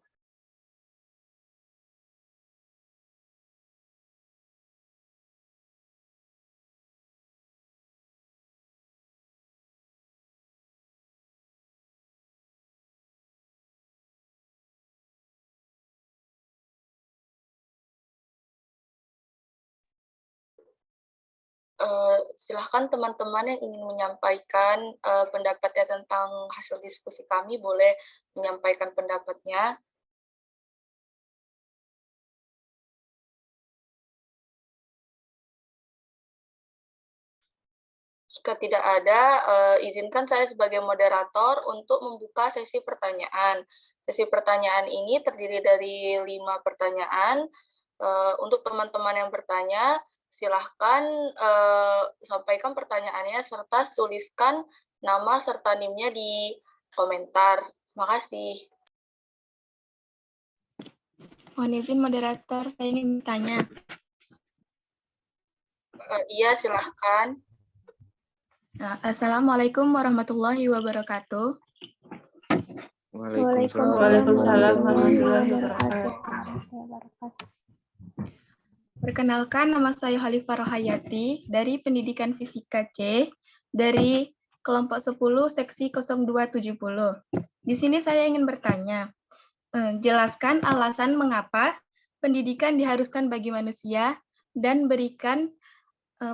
Silahkan teman-teman yang ingin menyampaikan pendapatnya tentang hasil diskusi kami boleh menyampaikan pendapatnya. Jika tidak ada, izinkan saya sebagai moderator untuk membuka sesi pertanyaan. Sesi pertanyaan ini terdiri dari 5 pertanyaan. Untuk teman-teman yang bertanya, silahkan sampaikan pertanyaannya serta tuliskan nama serta NIM-nya di komentar. Terima kasih. Mohon izin moderator, saya ingin bertanya. Iya, silahkan. Assalamualaikum warahmatullahi wabarakatuh. Waalaikumsalam warahmatullahi wabarakatuh. Perkenalkan, nama saya Halifah Rohayati dari Pendidikan Fisika C dari kelompok 10 seksi 0270. Di sini saya ingin bertanya, jelaskan alasan mengapa pendidikan diharuskan bagi manusia dan berikan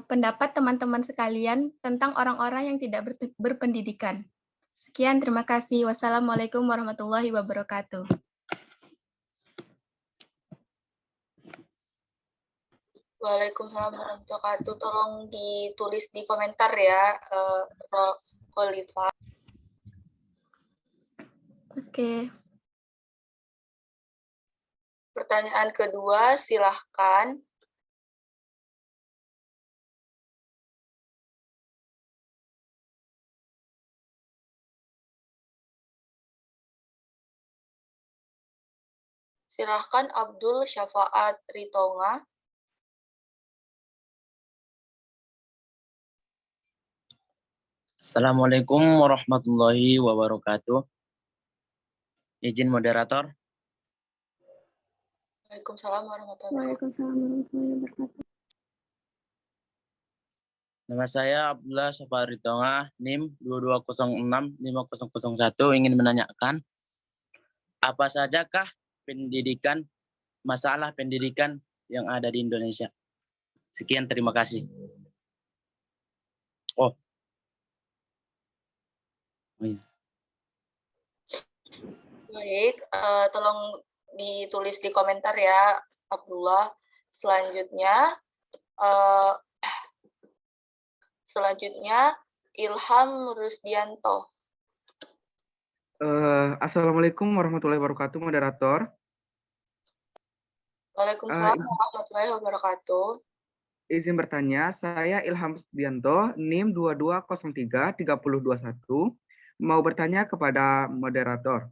pendapat teman-teman sekalian tentang orang-orang yang tidak berpendidikan. Sekian, terima kasih. Wassalamualaikum warahmatullahi wabarakatuh. Waalaikumsalam warahmatullahi wabarakatuh. Tolong ditulis di komentar ya, Olivia. Oke. Pertanyaan kedua, silahkan. Silahkan Abdul Syafaat Ritonga. Assalamualaikum warahmatullahi wabarakatuh. Izin moderator. Waalaikumsalam warahmatullahi wabarakatuh. Nama saya Abdullah Safari Tonga, NIM 22065001, ingin menanyakan, apa sajakah masalah pendidikan yang ada di Indonesia? Sekian, terima kasih. Oh iya. Baik, tolong ditulis di komentar ya, Abdullah. Selanjutnya, Ilham Rusdianto. Assalamualaikum warahmatullahi wabarakatuh, moderator. Waalaikumsalam warahmatullahi wabarakatuh. Izin bertanya, saya Ilham Rusdianto, NIM 22033021, mau bertanya kepada moderator.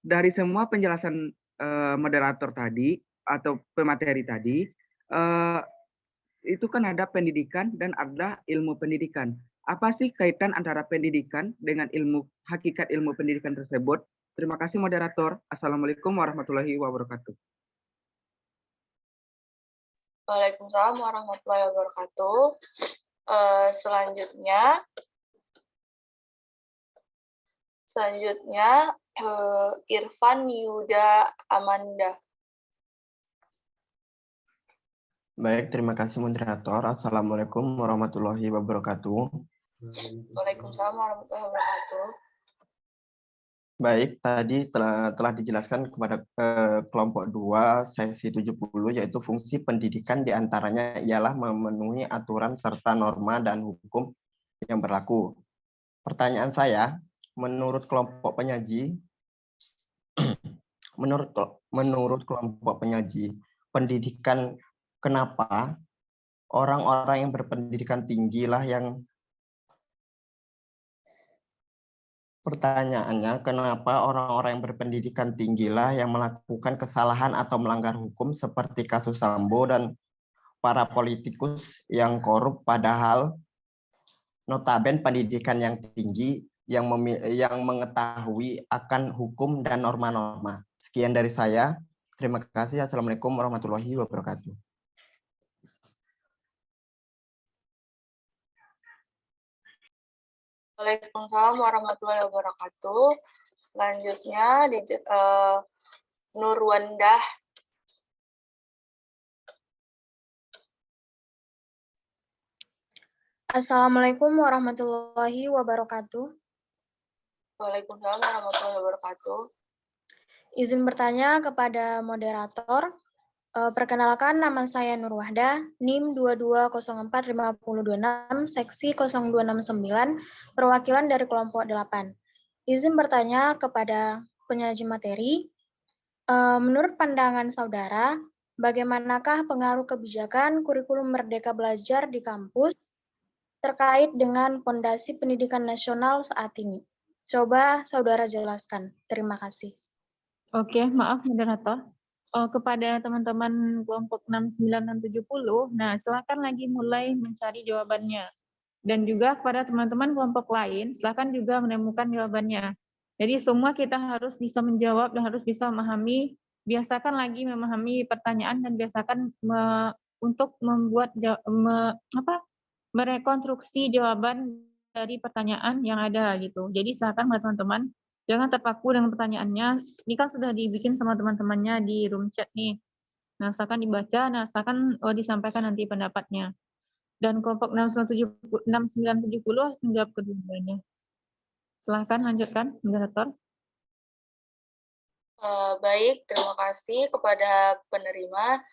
Dari semua penjelasan moderator tadi atau pemateri tadi, itu kan ada pendidikan dan ada ilmu pendidikan. Apa sih kaitan antara pendidikan dengan hakikat ilmu pendidikan tersebut? Terima kasih moderator. Assalamualaikum warahmatullahi wabarakatuh. Waalaikumsalam warahmatullahi wabarakatuh. Selanjutnya Irfan Yuda Amanda. Baik, terima kasih moderator. Assalamualaikum warahmatullahi wabarakatuh. Waalaikumsalam warahmatullahi wabarakatuh. Baik, tadi telah dijelaskan kepada kelompok 2 sesi 70, yaitu fungsi pendidikan diantaranya ialah memenuhi aturan serta norma dan hukum yang berlaku. Pertanyaan saya, menurut kelompok penyaji, menurut kelompok penyaji, pendidikan, kenapa orang-orang yang berpendidikan tinggi lah yang Pertanyaannya, kenapa orang-orang yang berpendidikan tinggilah yang melakukan kesalahan atau melanggar hukum seperti kasus Sambo dan para politikus yang korup, padahal notaben pendidikan yang tinggi yang mengetahui akan hukum dan norma-norma. Sekian dari saya. Terima kasih. Assalamualaikum warahmatullahi wabarakatuh. Waalaikumsalam warahmatullahi wabarakatuh. Selanjutnya Nurwandah. Assalamualaikum warahmatullahi wabarakatuh. Waalaikumsalam warahmatullahi wabarakatuh. Izin bertanya kepada moderator. Perkenalkan, nama saya Nurwahda, NIM 22045026, seksi 0269, perwakilan dari kelompok 8. Izin bertanya kepada penyaji materi, menurut pandangan saudara, bagaimanakah pengaruh kebijakan kurikulum Merdeka Belajar di kampus terkait dengan fondasi pendidikan nasional saat ini? Coba saudara jelaskan. Terima kasih. Oke, maaf moderator. Kepada teman-teman kelompok 6, 9, dan 70, nah silakan lagi mulai mencari jawabannya. Dan juga kepada teman-teman kelompok lain, silakan juga menemukan jawabannya. Jadi semua kita harus bisa menjawab dan harus bisa memahami, biasakan lagi memahami pertanyaan dan biasakan untuk membuat merekonstruksi jawaban dari pertanyaan yang ada gitu. Jadi silakan buat teman-teman, jangan terpaku dengan pertanyaannya. Ini kan sudah dibikin sama teman-temannya di room chat nih. Nah, silakan dibaca, nah silakan disampaikan nanti pendapatnya. Dan kelompok 6970 harus menjawab kedua-duanya. Silahkan lanjutkan, moderator. Baik, terima kasih kepada penerima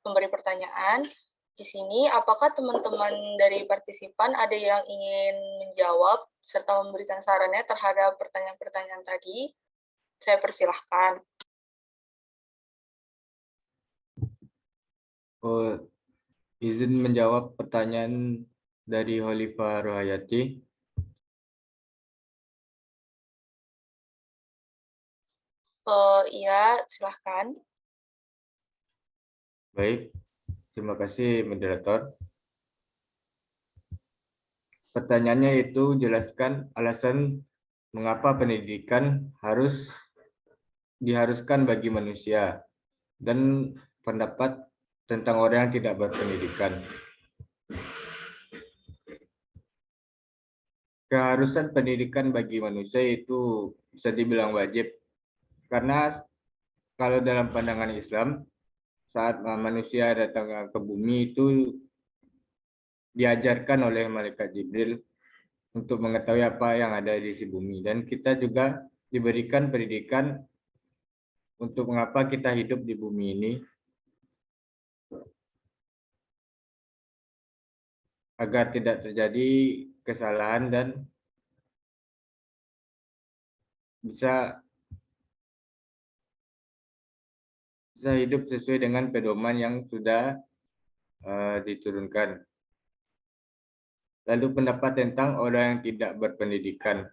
pemberi pertanyaan. Di sini, apakah teman-teman dari partisipan ada yang ingin menjawab serta memberikan sarannya terhadap pertanyaan-pertanyaan tadi? Saya persilahkan. Izin menjawab pertanyaan dari Holifah Rohayati. Iya, silahkan. Baik, terima kasih moderator. Pertanyaannya itu jelaskan alasan mengapa pendidikan diharuskan bagi manusia dan pendapat tentang orang yang tidak berpendidikan. keharusan pendidikan bagi manusia itu bisa dibilang wajib. Karena kalau dalam pandangan Islam, saat manusia datang ke bumi itu diajarkan oleh malaikat Jibril untuk mengetahui apa yang ada di isi bumi. Dan kita juga diberikan pendidikan untuk mengapa kita hidup di bumi ini, agar tidak terjadi kesalahan dan bisa hidup sesuai dengan pedoman yang sudah diturunkan. Lalu pendapat tentang orang yang tidak berpendidikan.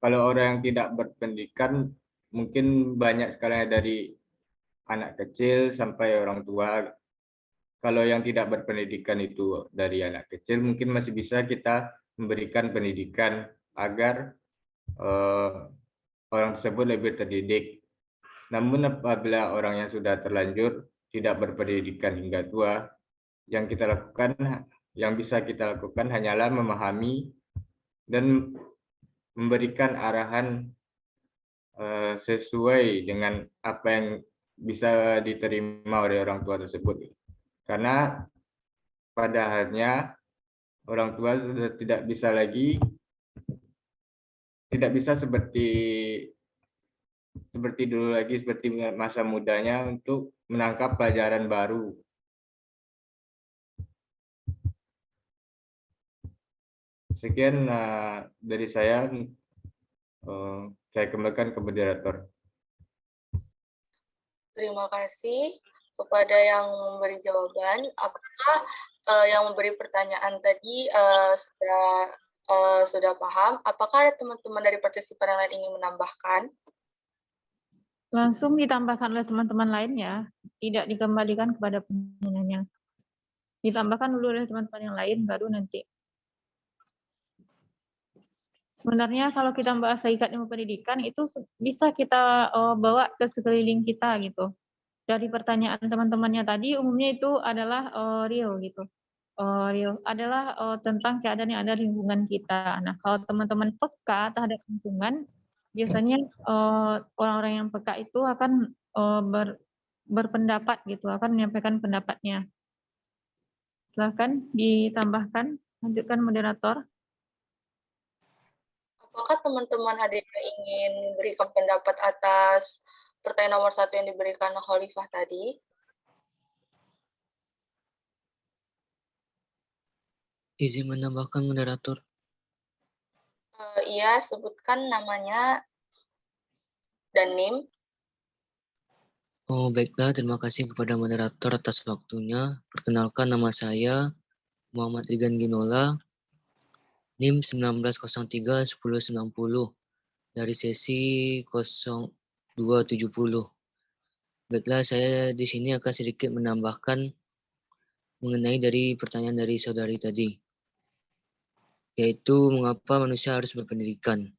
Kalau orang yang tidak berpendidikan, mungkin banyak sekali dari anak kecil sampai orang tua. Kalau yang tidak berpendidikan itu dari anak kecil, mungkin masih bisa kita memberikan pendidikan agar orang tersebut lebih terdidik. Namun apabila orang yang sudah terlanjur tidak berpendidikan hingga tua, yang bisa kita lakukan hanyalah memahami dan memberikan arahan sesuai dengan apa yang bisa diterima oleh orang tua tersebut. Karena pada akhirnya orang tua sudah tidak bisa seperti dulu lagi, seperti masa mudanya untuk menangkap pelajaran baru. Sekian dari saya kembalikan ke moderator. Terima kasih kepada yang memberi jawaban. Apakah yang memberi pertanyaan tadi sudah paham? Apakah ada teman-teman dari partisipan yang lain ingin menambahkan? Langsung ditambahkan oleh teman-teman lainnya, tidak dikembalikan kepada penanyanya. Ditambahkan dulu oleh teman-teman yang lain, baru nanti. Sebenarnya kalau kita membahas hakikat ilmu pendidikan, itu bisa kita bawa ke sekeliling kita gitu. Dari pertanyaan teman-temannya tadi, umumnya itu adalah real gitu. Real adalah tentang keadaan yang ada di lingkungan kita. Nah, kalau teman-teman peka terhadap lingkungan, biasanya orang-orang yang peka itu akan berpendapat gitu, akan menyampaikan pendapatnya. Silakan ditambahkan, lanjutkan moderator. Apakah teman-teman ada yang ingin memberikan pendapat atas pertanyaan nomor 1 yang diberikan Khalifah tadi? Izin menambahkan moderator. Iya, sebutkan namanya dan NIM. Oh, baiklah, terima kasih kepada moderator atas waktunya. Perkenalkan, nama saya Muhammad Rigan Ginola, NIM 1903-1090 dari sesi 0270. Baiklah, saya di sini akan sedikit menambahkan mengenai dari pertanyaan dari saudari tadi, yaitu mengapa manusia harus berpendidikan.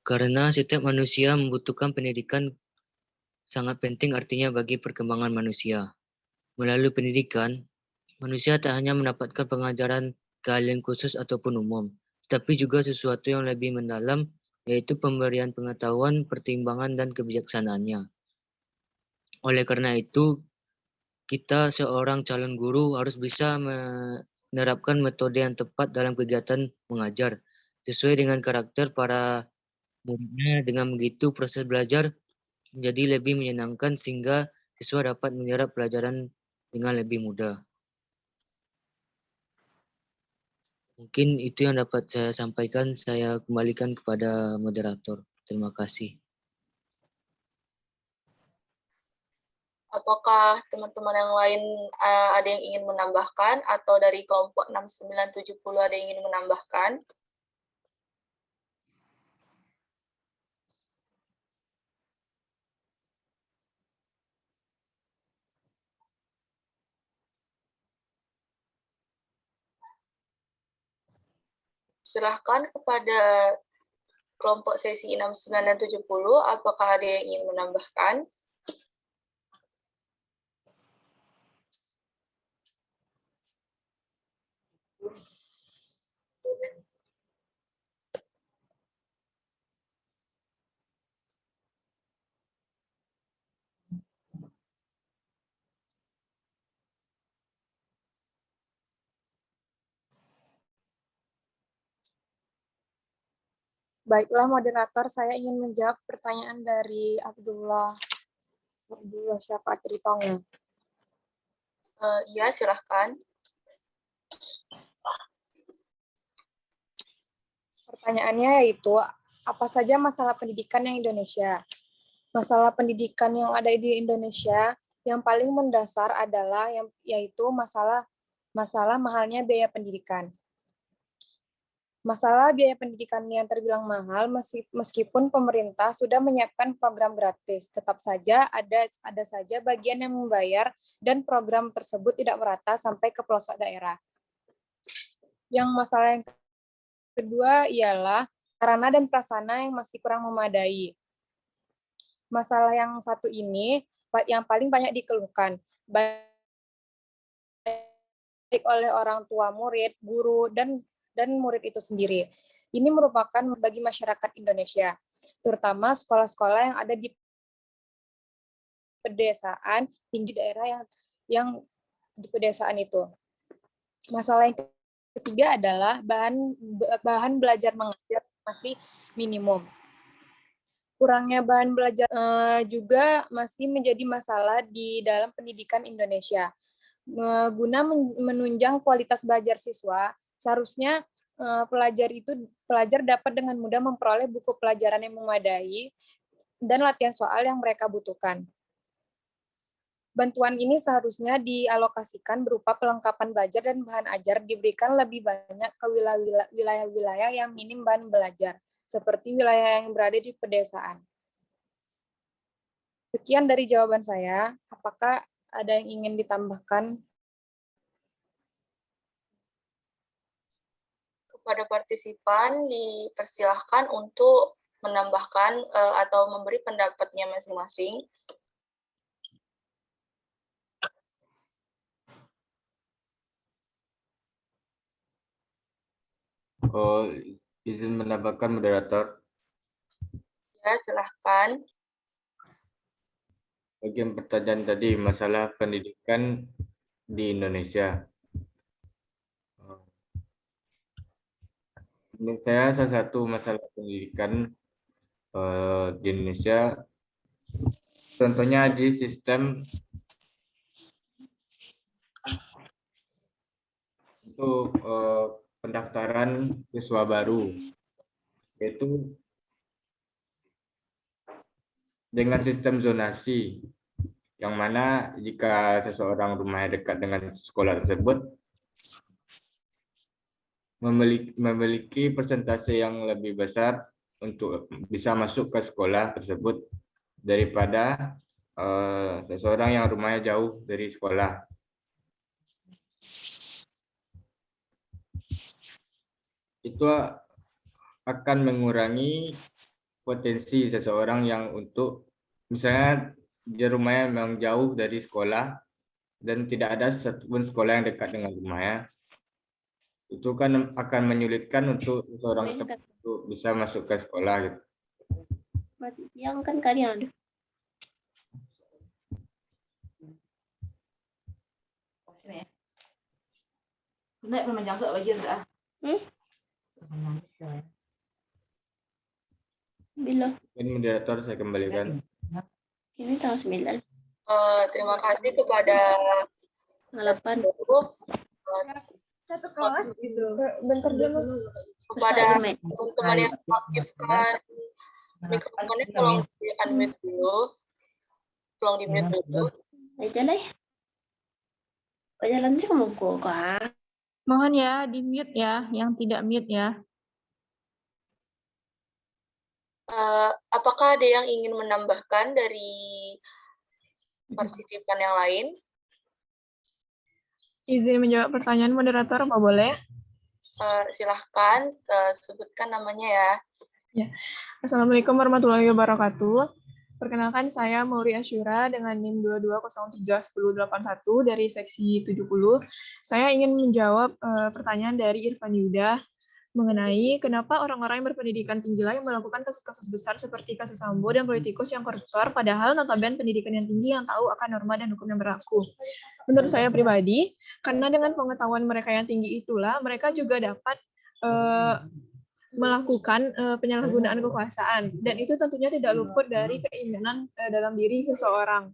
Karena setiap manusia membutuhkan pendidikan sangat penting, artinya bagi perkembangan manusia. Melalui pendidikan, manusia tak hanya mendapatkan pengajaran keahlian khusus ataupun umum, tetapi juga sesuatu yang lebih mendalam, yaitu pemberian pengetahuan, pertimbangan, dan kebijaksanaannya. Oleh karena itu, kita seorang calon guru harus bisa menerapkan metode yang tepat dalam kegiatan mengajar, sesuai dengan karakter para muridnya. Dengan begitu, proses belajar menjadi lebih menyenangkan sehingga siswa dapat menyerap pelajaran dengan lebih mudah. Mungkin itu yang dapat saya sampaikan. Saya kembalikan kepada moderator. Terima kasih. Apakah teman-teman yang lain ada yang ingin menambahkan, atau dari kelompok 6970 ada yang ingin menambahkan? Silahkan kepada kelompok sesi 69 dan 70, apakah ada yang ingin menambahkan? Baiklah moderator, saya ingin menjawab pertanyaan dari Abdullah Syafaat Tritonga. Iya, silahkan. Pertanyaannya yaitu, apa saja masalah pendidikan yang Indonesia? Masalah pendidikan yang ada di Indonesia yang paling mendasar adalah yaitu masalah mahalnya biaya pendidikan. Masalah biaya pendidikan yang terbilang mahal meskipun pemerintah sudah menyiapkan program gratis, tetap saja ada saja bagian yang membayar dan program tersebut tidak merata sampai ke pelosok daerah. Yang masalah yang kedua ialah sarana dan prasarana yang masih kurang memadai. Masalah yang satu ini yang paling banyak dikeluhkan, baik oleh orang tua murid, guru, dan murid itu sendiri. Ini merupakan bagi masyarakat Indonesia, terutama sekolah-sekolah yang ada di pedesaan, tinggi daerah yang di pedesaan itu. Masalah yang ketiga adalah bahan belajar mengajar masih minimum. Kurangnya bahan belajar juga masih menjadi masalah di dalam pendidikan Indonesia. Guna menunjang kualitas belajar siswa, seharusnya pelajar dapat dengan mudah memperoleh buku pelajaran yang memadai dan latihan soal yang mereka butuhkan. Bantuan ini seharusnya dialokasikan berupa pelengkapan belajar dan bahan ajar diberikan lebih banyak ke wilayah-wilayah yang minim bahan belajar, seperti wilayah yang berada di pedesaan. Sekian dari jawaban saya. Apakah ada yang ingin ditambahkan? Kepada partisipan dipersilahkan untuk menambahkan atau memberi pendapatnya masing-masing. Izin menambahkan moderator. Ya, silahkan. Bagian pertanyaan tadi masalah pendidikan di Indonesia. Menurut saya salah satu masalah pendidikan di Indonesia, contohnya di sistem untuk pendaftaran siswa baru, yaitu dengan sistem zonasi, yang mana jika seseorang rumahnya dekat dengan sekolah tersebut, memiliki persentase yang lebih besar untuk bisa masuk ke sekolah tersebut daripada seseorang yang rumahnya jauh dari sekolah. Itu akan mengurangi potensi seseorang yang untuk misalnya di rumahnya memang jauh dari sekolah dan tidak ada satupun sekolah yang dekat dengan rumahnya. Itu kan akan menyulitkan untuk seseorang untuk bisa masuk ke sekolah gitu. Yang kan kalian ada. Nek memang jangan sok baju dah. Bila? Ini moderator saya kembalikan. Ini tanggal 9. Terima kasih kepada 8. Satu kelas gitu. Bentar dulu. Kepada teman-teman yang mengaktifkan mikrofonnya, tolong di unmute dulu. Tolong di mute dulu. Aja deh. Jalan sih kamu kok. Mohon ya di mute ya, yang tidak mute ya. Apakah ada yang ingin menambahkan dari partisipan yang lain? Izin menjawab pertanyaan moderator, apa boleh? Silahkan sebutkan namanya ya. Ya. Assalamualaikum warahmatullahi wabarakatuh. Perkenalkan saya Mauri Asyura dengan NIM 22031081 dari seksi 70. Saya ingin menjawab pertanyaan dari Irfan Yuda mengenai kenapa orang-orang yang berpendidikan tinggi yang melakukan kasus-kasus besar seperti kasus Sambo dan politikus yang koruptor, padahal notabene pendidikan yang tinggi yang tahu akan norma dan hukum yang berlaku. Menurut saya pribadi, karena dengan pengetahuan mereka yang tinggi itulah, mereka juga dapat melakukan penyalahgunaan kekuasaan, dan itu tentunya tidak luput dari keinginan dalam diri seseorang.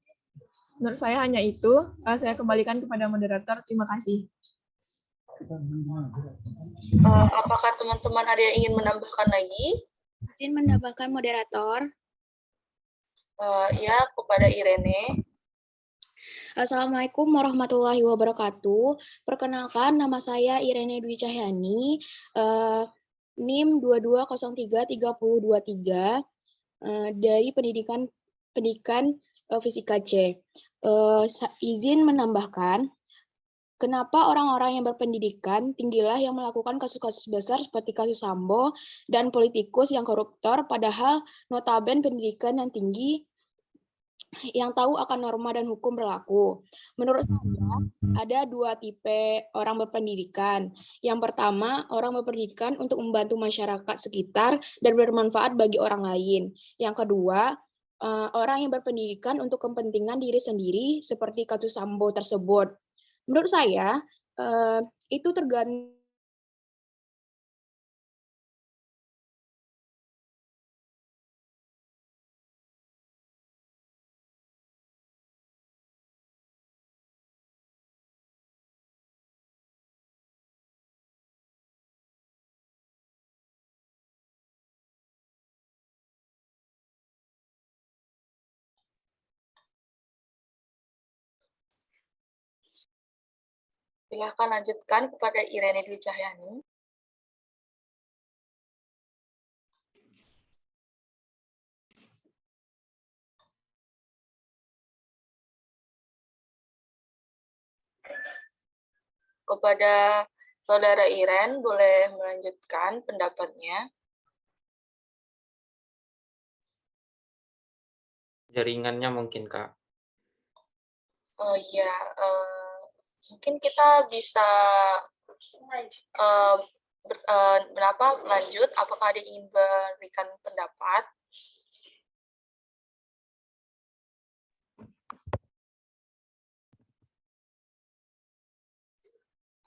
Menurut saya hanya itu. Saya kembalikan kepada moderator. Terima kasih. Apakah teman-teman ada yang ingin menambahkan lagi? Izin menambahkan moderator. Ya, kepada Irene. Assalamualaikum warahmatullahi wabarakatuh. Perkenalkan, nama saya Irene Dwi Cahyani, NIM 22033023 dari Pendidikan Fisika C. Izin menambahkan, kenapa orang-orang yang berpendidikan tinggilah yang melakukan kasus-kasus besar seperti kasus Sambo dan politikus yang koruptor, padahal notaben pendidikan yang tinggi yang tahu akan norma dan hukum berlaku. Menurut saya, ada dua tipe orang berpendidikan. Yang pertama, orang berpendidikan untuk membantu masyarakat sekitar dan bermanfaat bagi orang lain. Yang kedua, orang yang berpendidikan untuk kepentingan diri sendiri, seperti kasus Sambo tersebut. Menurut saya, itu tergantung Silakan lanjutkan kepada Irene Dwi Cahyani. Kepada Saudara Iren, boleh melanjutkan pendapatnya. Jaringannya mungkin, Kak. Oh iya, mungkin kita bisa lanjut. Apakah ada yang ingin memberikan pendapat?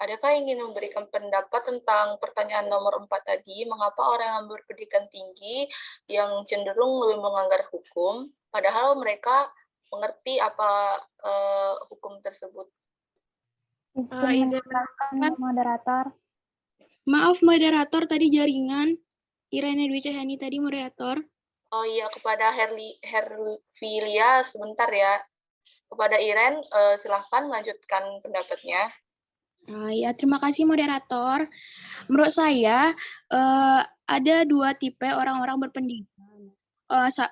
Adakah yang ingin memberikan pendapat tentang pertanyaan nomor 4 tadi, mengapa orang yang berpendidikan tinggi yang cenderung lebih melanggar hukum, padahal mereka mengerti apa hukum tersebut? Izin menambahkan moderator. Maaf moderator, tadi jaringan. Irene Dwi Cahyani tadi moderator. Oh iya, kepada Herfilia sebentar ya. Kepada Iren, silahkan melanjutkan pendapatnya. Ya, terima kasih moderator. Menurut saya, ada dua tipe orang-orang berpendidikan.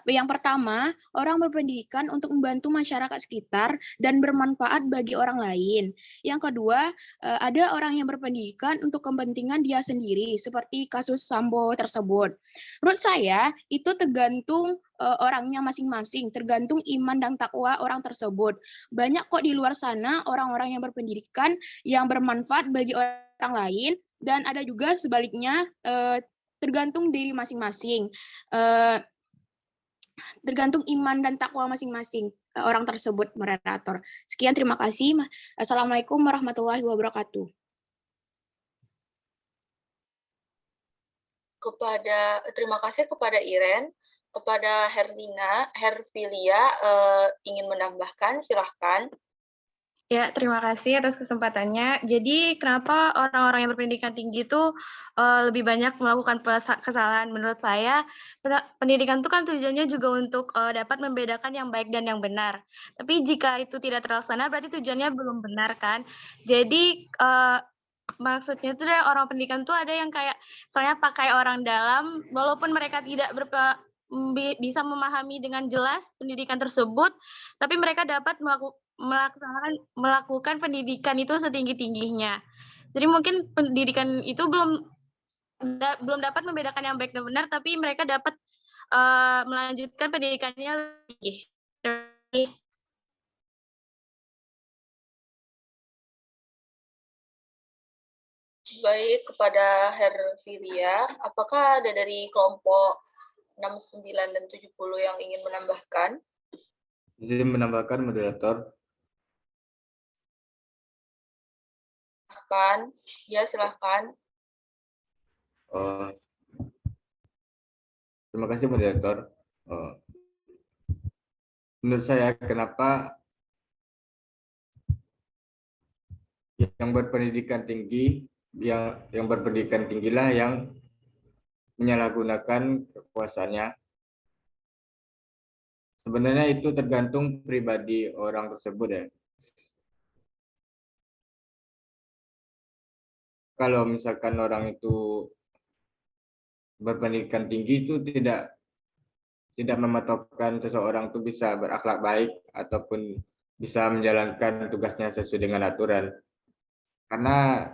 Yang pertama, orang berpendidikan untuk membantu masyarakat sekitar dan bermanfaat bagi orang lain. Yang kedua, ada orang yang berpendidikan untuk kepentingan dia sendiri, seperti kasus Sambo tersebut. Menurut saya, itu tergantung orangnya masing-masing, tergantung iman dan takwa orang tersebut. Banyak kok di luar sana orang-orang yang berpendidikan yang bermanfaat bagi orang lain, dan ada juga sebaliknya, tergantung diri masing-masing. Tergantung iman dan takwa masing-masing orang tersebut, moderator. Sekian, terima kasih. Assalamualaikum warahmatullahi wabarakatuh. Terima kasih kepada Iren. Kepada Herfilia ingin menambahkan, silahkan. Ya, terima kasih atas kesempatannya. Jadi, kenapa orang-orang yang berpendidikan tinggi itu lebih banyak melakukan kesalahan? Menurut saya, pendidikan itu kan tujuannya juga untuk dapat membedakan yang baik dan yang benar. Tapi jika itu tidak terlaksana, berarti tujuannya belum benar, kan? Jadi, maksudnya itu dari orang pendidikan itu ada yang kayak, misalnya pakai orang dalam, walaupun mereka tidak bisa memahami dengan jelas pendidikan tersebut, tapi mereka dapat melakukan pendidikan itu setinggi-tingginya. Jadi mungkin pendidikan itu belum dapat membedakan yang baik dan benar, tapi mereka dapat melanjutkan pendidikannya lebih. Baik, kepada Herfilia, apakah ada dari kelompok 69 dan 70 yang ingin menambahkan? Izin menambahkan moderator. Silahkan. Ya, silahkan. Terima kasih moderator. Menurut saya kenapa yang berpendidikan tinggi yang berpendidikan tinggilah yang menyalahgunakan kekuasaannya. Sebenarnya itu tergantung pribadi orang tersebut ya. Kalau misalkan orang itu berpendidikan tinggi itu tidak mematokkan seseorang itu bisa berakhlak baik ataupun bisa menjalankan tugasnya sesuai dengan aturan. Karena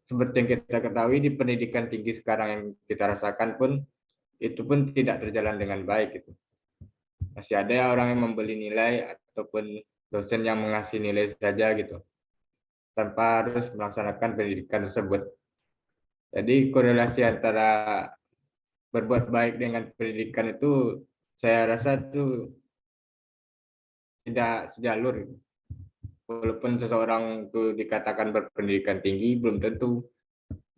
seperti yang kita ketahui di pendidikan tinggi sekarang yang kita rasakan pun itu pun tidak terjalan dengan baik gitu. Masih ada orang yang membeli nilai ataupun dosen yang mengasih nilai saja gitu tanpa harus melaksanakan pendidikan tersebut. Jadi korelasi antara berbuat baik dengan pendidikan itu saya rasa itu tidak sejalur. Walaupun seseorang itu dikatakan berpendidikan tinggi, belum tentu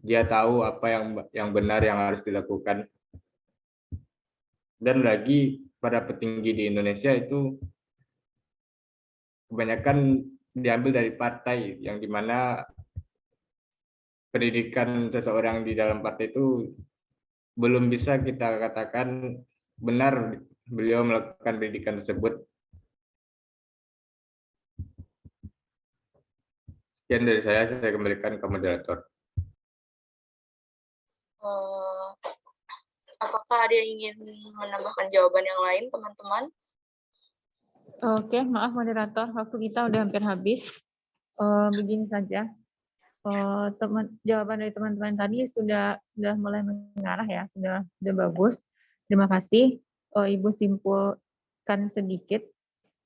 dia tahu apa yang benar yang harus dilakukan. Dan lagi para petinggi di Indonesia itu kebanyakan diambil dari partai yang dimana pendidikan seseorang di dalam partai itu belum bisa kita katakan benar beliau melakukan pendidikan tersebut. Sekian dari saya kembalikan ke moderator. Apakah ada yang ingin menambahkan jawaban yang lain, teman-teman? Oke, maaf moderator, waktu kita udah hampir habis. Begini saja, jawaban dari teman-teman tadi sudah mulai mengarah ya, sudah bagus. Terima kasih. Ibu simpulkan sedikit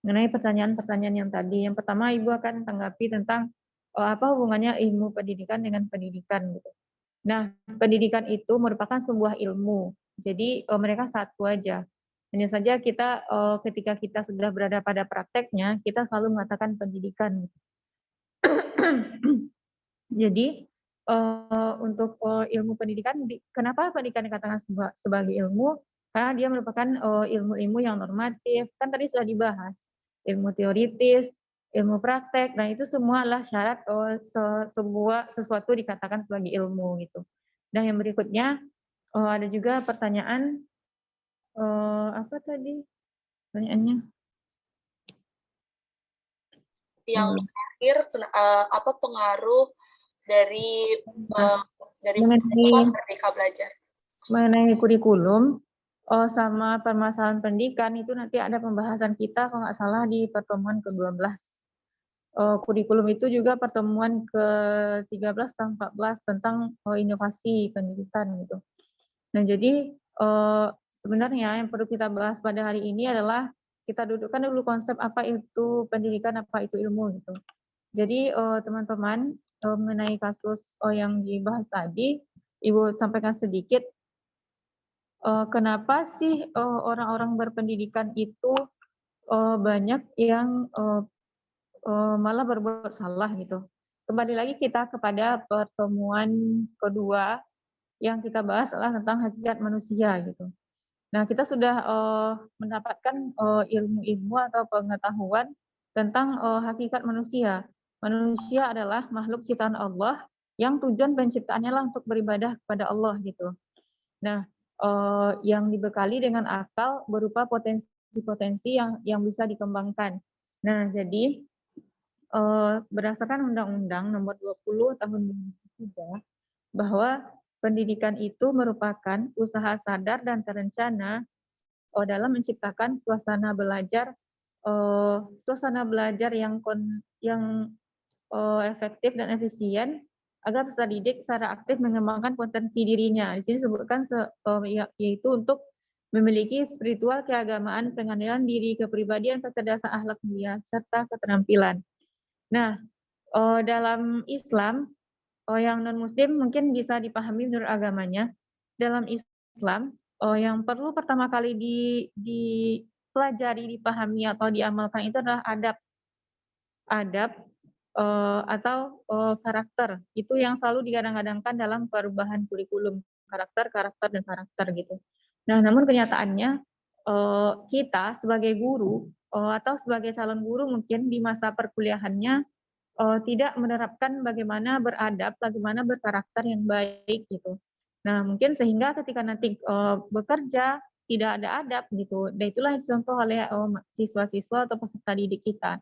mengenai pertanyaan-pertanyaan yang tadi. Yang pertama, Ibu akan tanggapi tentang apa hubungannya ilmu pendidikan dengan pendidikan gitu. Nah, pendidikan itu merupakan sebuah ilmu. Jadi mereka satu aja. Hanya saja kita ketika kita sudah berada pada prakteknya, kita selalu mengatakan pendidikan. Jadi untuk ilmu pendidikan, kenapa pendidikan dikatakan sebagai ilmu? Karena dia merupakan ilmu-ilmu yang normatif. Kan tadi sudah dibahas ilmu teoritis, ilmu praktek. Nah itu semua adalah syarat sesuatu dikatakan sebagai ilmu gitu. Nah yang berikutnya ada juga pertanyaan apa tadi pertanyaannya? Yang terakhir, apa pengaruh dari Merdeka Belajar? Mengenai kurikulum sama permasalahan pendidikan itu nanti ada pembahasan kita kalau nggak salah di pertemuan ke-12. Kurikulum itu juga pertemuan ke-13 dan 14 tentang inovasi pendidikan gitu. Nah jadi sebenarnya yang perlu kita bahas pada hari ini adalah kita dudukkan dulu konsep apa itu pendidikan, apa itu ilmu gitu. Jadi teman-teman mengenai kasus yang dibahas tadi, Ibu sampaikan sedikit kenapa sih orang-orang berpendidikan itu banyak yang malah berbuat salah gitu. Kembali lagi kita kepada pertemuan kedua yang kita bahas adalah tentang hakikat manusia gitu. Nah, kita sudah mendapatkan ilmu-ilmu atau pengetahuan tentang hakikat manusia. Manusia adalah makhluk ciptaan Allah yang tujuan penciptaannya lah untuk beribadah kepada Allah gitu. Nah, yang dibekali dengan akal berupa potensi-potensi yang bisa dikembangkan. Nah, jadi berdasarkan Undang-Undang Nomor 20 Tahun 2003 bahwa pendidikan itu merupakan usaha sadar dan terencana dalam menciptakan suasana belajar yang efektif dan efisien agar peserta didik secara aktif mengembangkan potensi dirinya. Di sini disebutkan yaitu untuk memiliki spiritual keagamaan, pengendalian diri, kepribadian, kecerdasan akhlak mulia, serta keterampilan. Nah, dalam Islam yang non-Muslim mungkin bisa dipahami menurut agamanya. Dalam Islam, yang perlu pertama kali dipelajari, dipahami atau diamalkan itu adalah adab atau karakter. Itu yang selalu digadang-gadangkan dalam perubahan kurikulum, karakter dan karakter gitu. Nah, namun kenyataannya kita sebagai guru atau sebagai calon guru mungkin di masa perkuliahannya tidak menerapkan bagaimana beradab, bagaimana berkarakter yang baik gitu. Nah, mungkin sehingga ketika nanti bekerja tidak ada adab gitu. Dan itulah yang dicontoh oleh siswa-siswa atau peserta didik kita.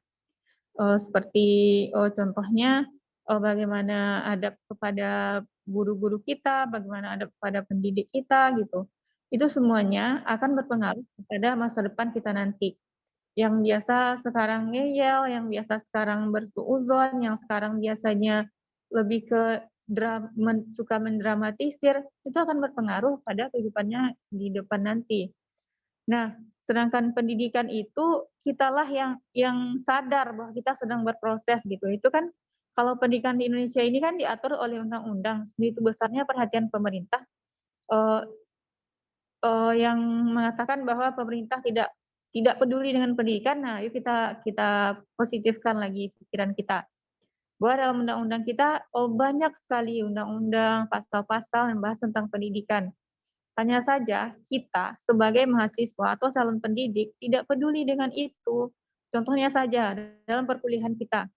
Seperti contohnya bagaimana adab kepada guru-guru kita, bagaimana adab kepada pendidik kita gitu. Itu semuanya akan berpengaruh kepada masa depan kita nanti. Yang biasa sekarang ngeyel, yang biasa sekarang bersuudzon, yang sekarang biasanya lebih ke suka mendramatisir, itu akan berpengaruh pada kehidupannya di depan nanti. Nah, sedangkan pendidikan itu kitalah yang sadar bahwa kita sedang berproses gitu. Itu kan kalau pendidikan di Indonesia ini kan diatur oleh undang-undang, segitu besarnya perhatian pemerintah yang mengatakan bahwa pemerintah tidak peduli dengan pendidikan. Nah, yuk kita positifkan lagi pikiran kita. Bahwa dalam undang-undang kita banyak sekali undang-undang, pasal-pasal yang bahas tentang pendidikan. Hanya saja kita sebagai mahasiswa atau calon pendidik tidak peduli dengan itu. Contohnya saja dalam perkuliahan kita.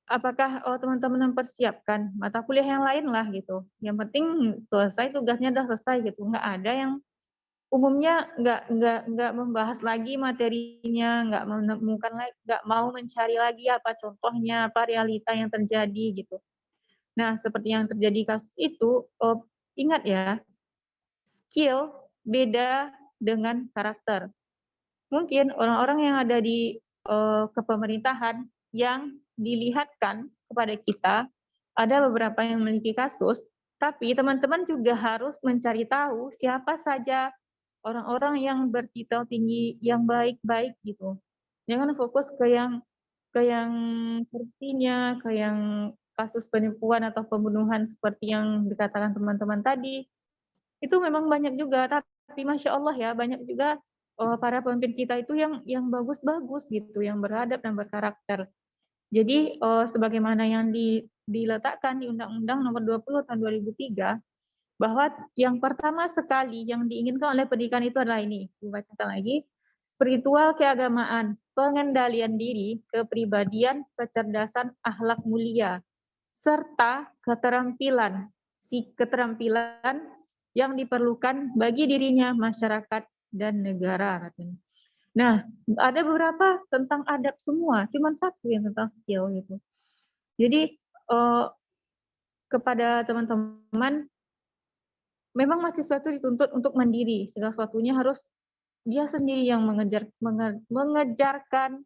Apakah teman-teman mempersiapkan mata kuliah yang lain lah gitu. Yang penting selesai tugasnya udah selesai gitu. Nggak ada yang umumnya nggak membahas lagi materinya, nggak menemukan lagi, nggak mau mencari lagi apa contohnya, apa realita yang terjadi gitu. Nah, seperti yang terjadi kasus itu, ingat ya, skill beda dengan karakter. Mungkin orang-orang yang ada di kepemerintahan yang dilihatkan kepada kita, ada beberapa yang memiliki kasus, tapi teman-teman juga harus mencari tahu siapa saja orang-orang yang bertitel tinggi, yang baik-baik gitu. Jangan fokus ke yang korupsinya, ke yang kasus penipuan atau pembunuhan seperti yang dikatakan teman-teman tadi. Itu memang banyak juga, tapi Masya Allah ya, banyak juga para pemimpin kita itu yang bagus-bagus gitu, yang beradab dan berkarakter. Jadi sebagaimana yang diletakkan di Undang-Undang Nomor 20 Tahun 2003, bahwa yang pertama sekali yang diinginkan oleh pendidikan itu adalah ini, dibacakan lagi, spiritual keagamaan, pengendalian diri, kepribadian, kecerdasan, akhlak mulia, serta keterampilan yang diperlukan bagi dirinya, masyarakat, dan negara. Nah, ada beberapa tentang adab semua, cuma satu yang tentang skill gitu. Jadi kepada teman-teman, memang mahasiswa itu dituntut untuk mandiri, segala sesuatunya harus dia sendiri yang mengejarkan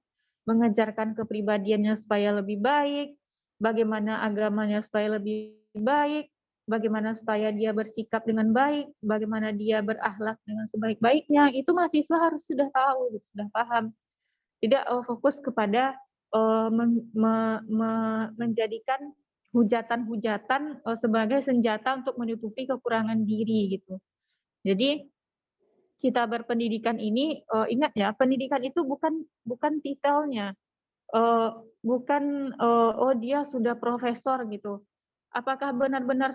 kepribadiannya supaya lebih baik, bagaimana agamanya supaya lebih baik, bagaimana supaya dia bersikap dengan baik, bagaimana dia berakhlak dengan sebaik-baiknya, itu mahasiswa harus sudah tahu, sudah paham. Tidak fokus kepada menjadikan hujatan-hujatan sebagai senjata untuk menutupi kekurangan diri gitu. Jadi kita berpendidikan ini ingat ya, pendidikan itu bukan titelnya, bukan dia sudah profesor gitu. Apakah benar-benar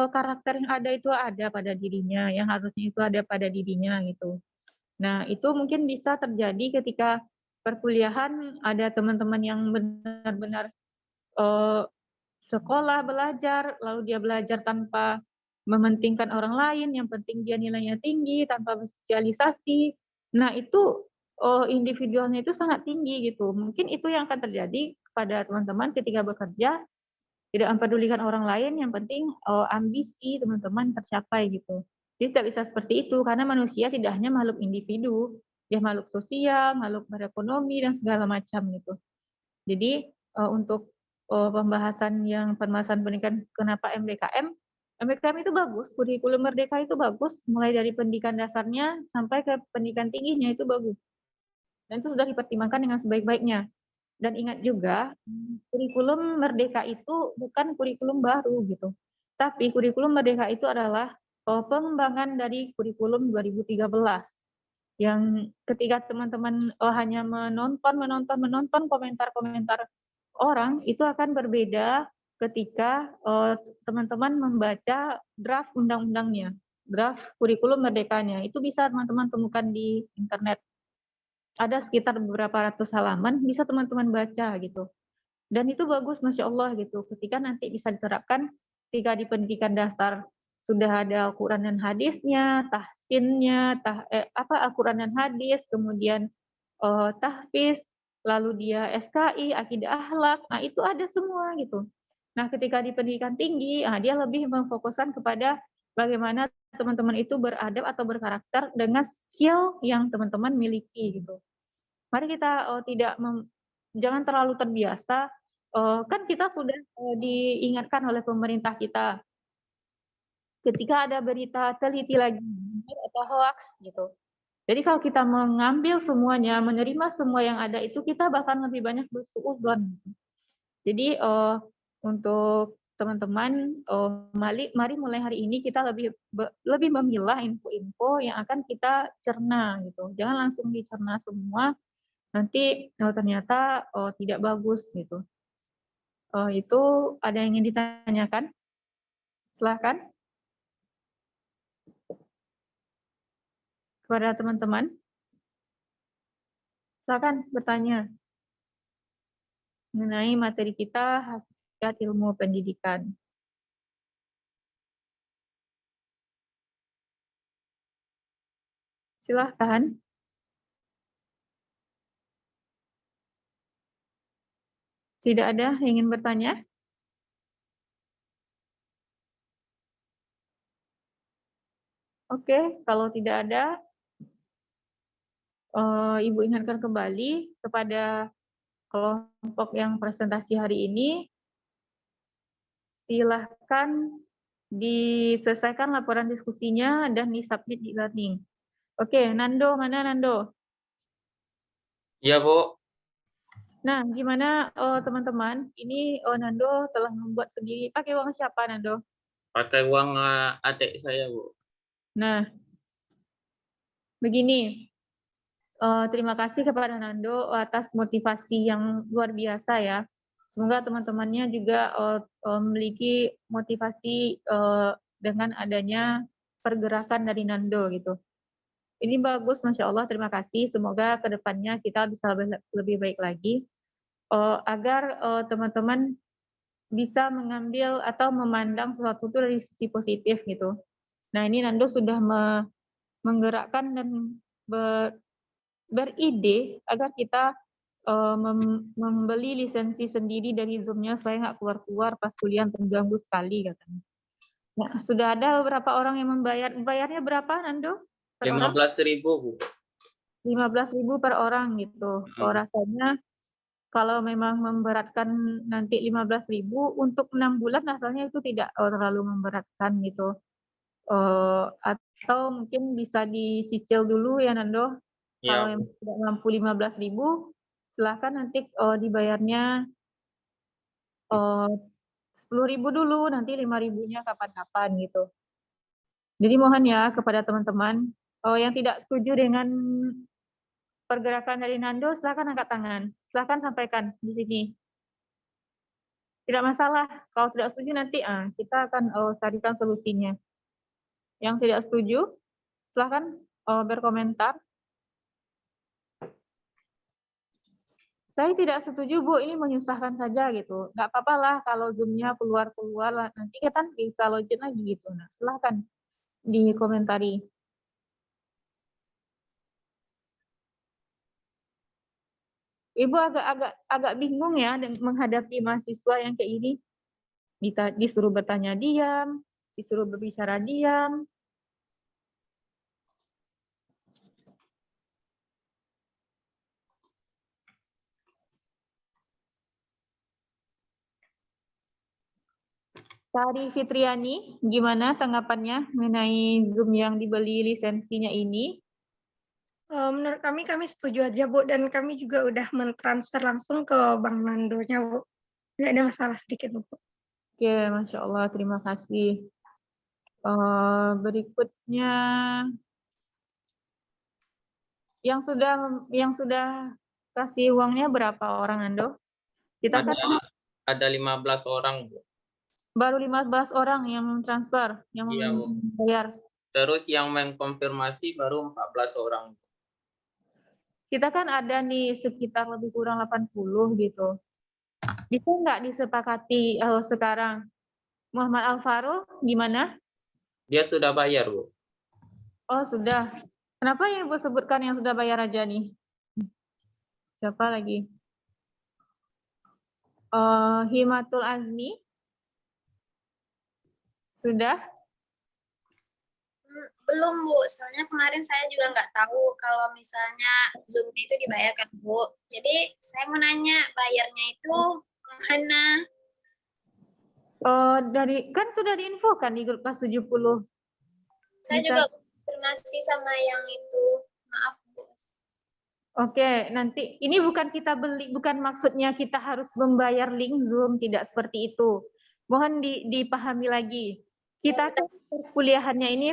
karakter yang ada itu ada pada dirinya, yang harusnya itu ada pada dirinya gitu. Nah, itu mungkin bisa terjadi ketika perkuliahan ada teman-teman yang benar-benar sekolah, belajar, lalu dia belajar tanpa mementingkan orang lain, yang penting dia nilainya tinggi, tanpa bersosialisasi. Nah, itu individualnya itu sangat tinggi gitu. Mungkin itu yang akan terjadi kepada teman-teman ketika bekerja, tidak mempedulikan orang lain, yang penting ambisi teman-teman tercapai gitu. Jadi tidak bisa seperti itu, karena manusia tidak hanya makhluk individu, dia makhluk sosial, makhluk berekonomi, dan segala macam gitu. Jadi untuk pembahasan yang permasalahan pendidikan kenapa MBKM itu bagus, kurikulum merdeka itu bagus, mulai dari pendidikan dasarnya sampai ke pendidikan tingginya itu bagus. Dan itu sudah dipertimbangkan dengan sebaik-baiknya. Dan ingat juga, kurikulum merdeka itu bukan kurikulum baru gitu. Tapi kurikulum merdeka itu adalah pengembangan dari kurikulum 2013. Yang ketika teman-teman hanya menonton komentar-komentar orang, itu akan berbeda ketika teman-teman membaca draft undang-undangnya. draft kurikulum merdekanya. Itu bisa teman-teman temukan di internet. Ada sekitar beberapa ratus halaman, bisa teman-teman baca gitu. Dan itu bagus, Masya Allah gitu. Ketika nanti bisa diterapkan, ketika di pendidikan dasar sudah ada Al-Quran dan hadisnya, tahsinnya, Al-Quran dan hadis, kemudian tahfiz, lalu dia SKI, akidah akhlak, nah itu ada semua gitu. Nah ketika di pendidikan tinggi, dia lebih memfokuskan kepada bagaimana teman-teman itu beradab atau berkarakter dengan skill yang teman-teman miliki gitu. Mari kita jangan terlalu terbiasa. Kan kita sudah diingatkan oleh pemerintah kita ketika ada berita teliti lagi atau hoax gitu. Jadi kalau kita mengambil semuanya, menerima semua yang ada itu, kita bahkan lebih banyak bersuudzon. Jadi untuk teman-teman, mari mulai hari ini kita lebih memilah info-info yang akan kita cerna gitu. Jangan langsung dicerna semua, nanti ternyata tidak bagus gitu. Itu ada yang ingin ditanyakan? Silahkan. Kepada teman-teman. Silakan bertanya mengenai materi kita, hakikat ilmu pendidikan. Silahkan. Tidak ada yang ingin bertanya? Oke, kalau tidak ada, Ibu ingatkan kembali kepada kelompok yang presentasi hari ini, silahkan diselesaikan laporan diskusinya dan disubmit di e-learning. Oke, Nando, mana Nando? Iya, Bu. Nah, gimana teman-teman? Ini Nando telah membuat sendiri. Pakai uang siapa, Nando? Pakai uang adik saya, Bu. Nah, begini. Terima kasih kepada Nando atas motivasi yang luar biasa ya. Semoga teman-temannya juga memiliki motivasi dengan adanya pergerakan dari Nando gitu. Ini bagus, Masya Allah, terima kasih. Semoga kedepannya kita bisa lebih baik lagi agar teman-teman bisa mengambil atau memandang sesuatu itu dari sisi positif gitu. Nah ini Nando sudah menggerakkan dan beride agar kita membeli lisensi sendiri dari Zoom-nya supaya nggak keluar-keluar pas kuliah terganggu sekali katanya. Nah, sudah ada beberapa orang yang bayarnya berapa Nando? 15.000, Bu. 15.000 per orang gitu. Rasanya kalau memang memberatkan nanti 15.000 untuk 6 bulan asalnya itu tidak terlalu memberatkan gitu. Atau mungkin bisa dicicil dulu ya Nando. Kalau yang tidak mampu 15.000, silahkan nanti dibayarnya 10.000 dulu, nanti 5.000-nya kapan-kapan gitu. Jadi mohon ya kepada teman-teman yang tidak setuju dengan pergerakan dari Nando, silahkan angkat tangan. Silahkan sampaikan di sini. Tidak masalah, kalau tidak setuju nanti kita akan carikan solusinya. Yang tidak setuju, silahkan berkomentar. Saya tidak setuju, Bu, ini menyusahkan saja gitu. Nggak apa-apa lah kalau Zoom-nya keluar-keluar lah. Nanti kita bisa login lagi gitu. Nah, silahkan dikomentari. Ibu agak bingung ya menghadapi mahasiswa yang kayak ini. Disuruh bertanya diam, disuruh berbicara diam. Sari Fitriani, gimana tanggapannya mengenai Zoom yang dibeli lisensinya ini? Menurut kami setuju aja, Bu, dan kami juga udah mentransfer langsung ke Bang Nandonya, Bu. Nggak ada masalah sedikit, Bu. Oke, Masya Allah, terima kasih. Berikutnya, yang sudah kasih uangnya berapa orang, Nando? Kita ada 15 orang, Bu. Baru 15 orang yang transfer, yang membayar. Terus yang mengkonfirmasi baru 14 orang. Kita kan ada nih sekitar lebih kurang 80 gitu. Bisa nggak disepakati sekarang? Muhammad Alvaro gimana? Dia sudah bayar, Bu. Oh, sudah. Kenapa yang Ibu sebutkan yang sudah bayar aja nih? Siapa lagi? Himatul Azmi? Sudah? Belum, Bu. Soalnya kemarin saya juga nggak tahu kalau misalnya Zoom itu dibayarkan, Bu. Jadi saya mau nanya, bayarnya itu mana? Dari kan sudah diinfokan di grup kelas 70. Saya Bisa. juga konfirmasi sama yang itu. Maaf, Bu. Oke, nanti ini bukan kita beli, bukan maksudnya kita harus membayar link Zoom, tidak seperti itu. Mohon dipahami lagi. Kita kan perkuliahannya ini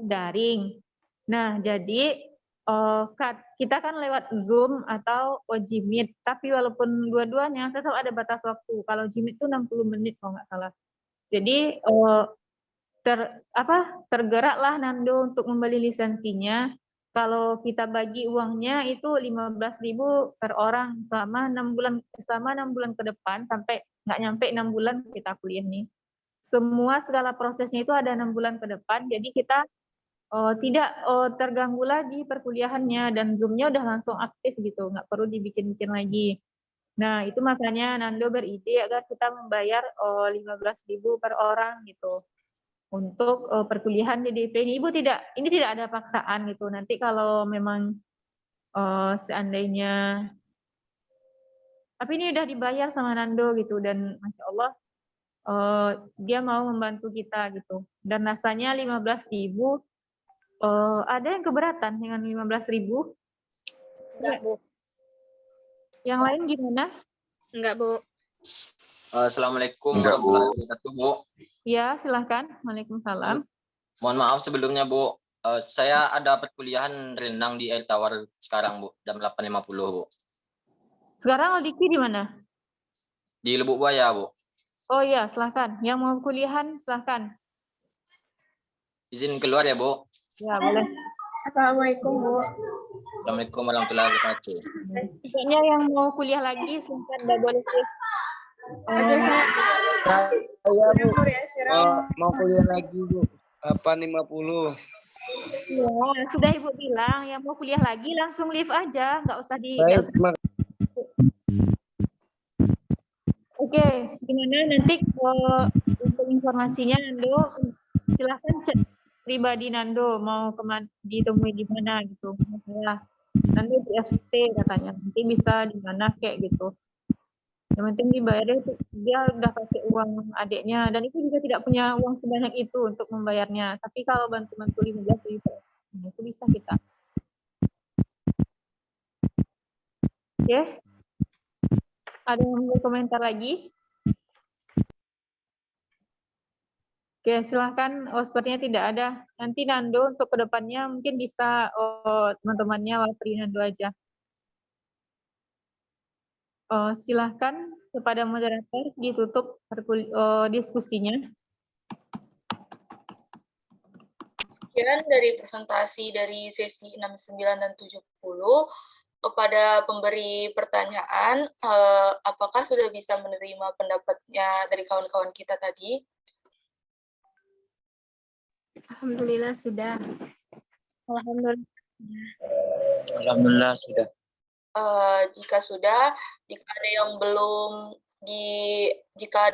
daring. Nah, jadi kita kan lewat Zoom atau Gmeet, tapi walaupun dua-duanya tetap ada batas waktu. Kalau Gmeet itu 60 menit kalau nggak salah. Jadi tergeraklah Nando untuk membeli lisensinya. Kalau kita bagi uangnya itu 15.000 per orang selama 6 bulan ke depan, sampai nggak nyampe 6 bulan kita kuliah nih. Segala prosesnya itu ada 6 bulan ke depan, jadi kita tidak terganggu lagi perkuliahannya, dan Zoom-nya udah langsung aktif gitu, nggak perlu dibikin-bikin lagi. Nah, itu makanya Nando beride agar kita membayar 15.000 per orang gitu untuk perkuliahan di DP ini. Ibu tidak ada paksaan gitu. Nanti kalau memang seandainya, tapi ini udah dibayar sama Nando gitu, dan Masya Allah dia mau membantu kita gitu. Dan rasanya 15.000, ada yang keberatan dengan 15.000? Enggak, Bu. Yang lain gimana? Enggak, Bu. Assalamualaikum warahmatullahi wabarakatuh, Bu. Ya, silahkan. Waalaikumsalam. Mohon maaf sebelumnya, Bu. Saya ada perkuliahan renang di Air Tawar sekarang, Bu. Jam 8.50, Bu. Sekarang Aldiki di mana? Di Lubuk Buaya, Bu. Oh iya, silahkan. Yang mau kuliahan, silahkan. Izin keluar ya, Bu. Ya, boleh. Assalamualaikum, Bu. Assalamualaikum warahmatullahi wabarakatuh. Pokoknya yang mau kuliah lagi, silahkan. Nggak boleh. Saya, Bu, mau kuliah lagi, Bu. 8.50. Ya, sudah Ibu bilang, yang mau kuliah lagi langsung leave aja, nggak usah di. Baik, Oke, gimana nanti untuk informasinya Nando, silahkan cek pribadi Nando, mau ditemui di mana gitu. Masalah Nando di FT katanya, nanti bisa di mana kayak gitu. Yang penting dibayarnya itu, dia udah pakai uang adiknya, dan itu juga tidak punya uang sebanyak itu untuk membayarnya. Tapi kalau bantu-bantu 15.000, itu bisa kita. Oke. Ada yang mau komentar lagi? Oke, silahkan. Sepertinya tidak ada. Nanti Nando untuk kedepannya mungkin bisa teman-temannya wapri Nando aja. Silahkan kepada moderator ditutup diskusinya. Sekian dari presentasi dari sesi 69 dan 70. Kepada pemberi pertanyaan, apakah sudah bisa menerima pendapatnya dari kawan-kawan kita tadi? Alhamdulillah sudah. Alhamdulillah sudah. Jika sudah, jika ada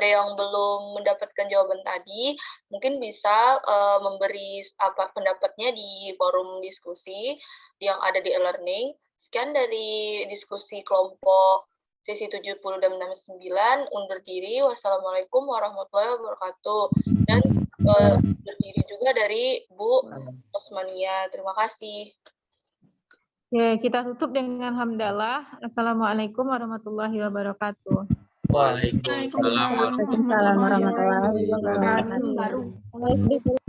yang belum mendapatkan jawaban tadi, mungkin bisa memberi pendapatnya di forum diskusi yang ada di e-learning. Sekian dari diskusi kelompok sesi 70 dan 69, undur diri. Wassalamualaikum warahmatullahi wabarakatuh. Dan undur diri juga dari Bu Osmania. Terima kasih. Oke, kita tutup dengan hamdalah. Assalamualaikum warahmatullahi wabarakatuh. Waalaikumsalam warahmatullahi wabarakatuh. Waalaikumsalam warahmatullahi wabarakatuh.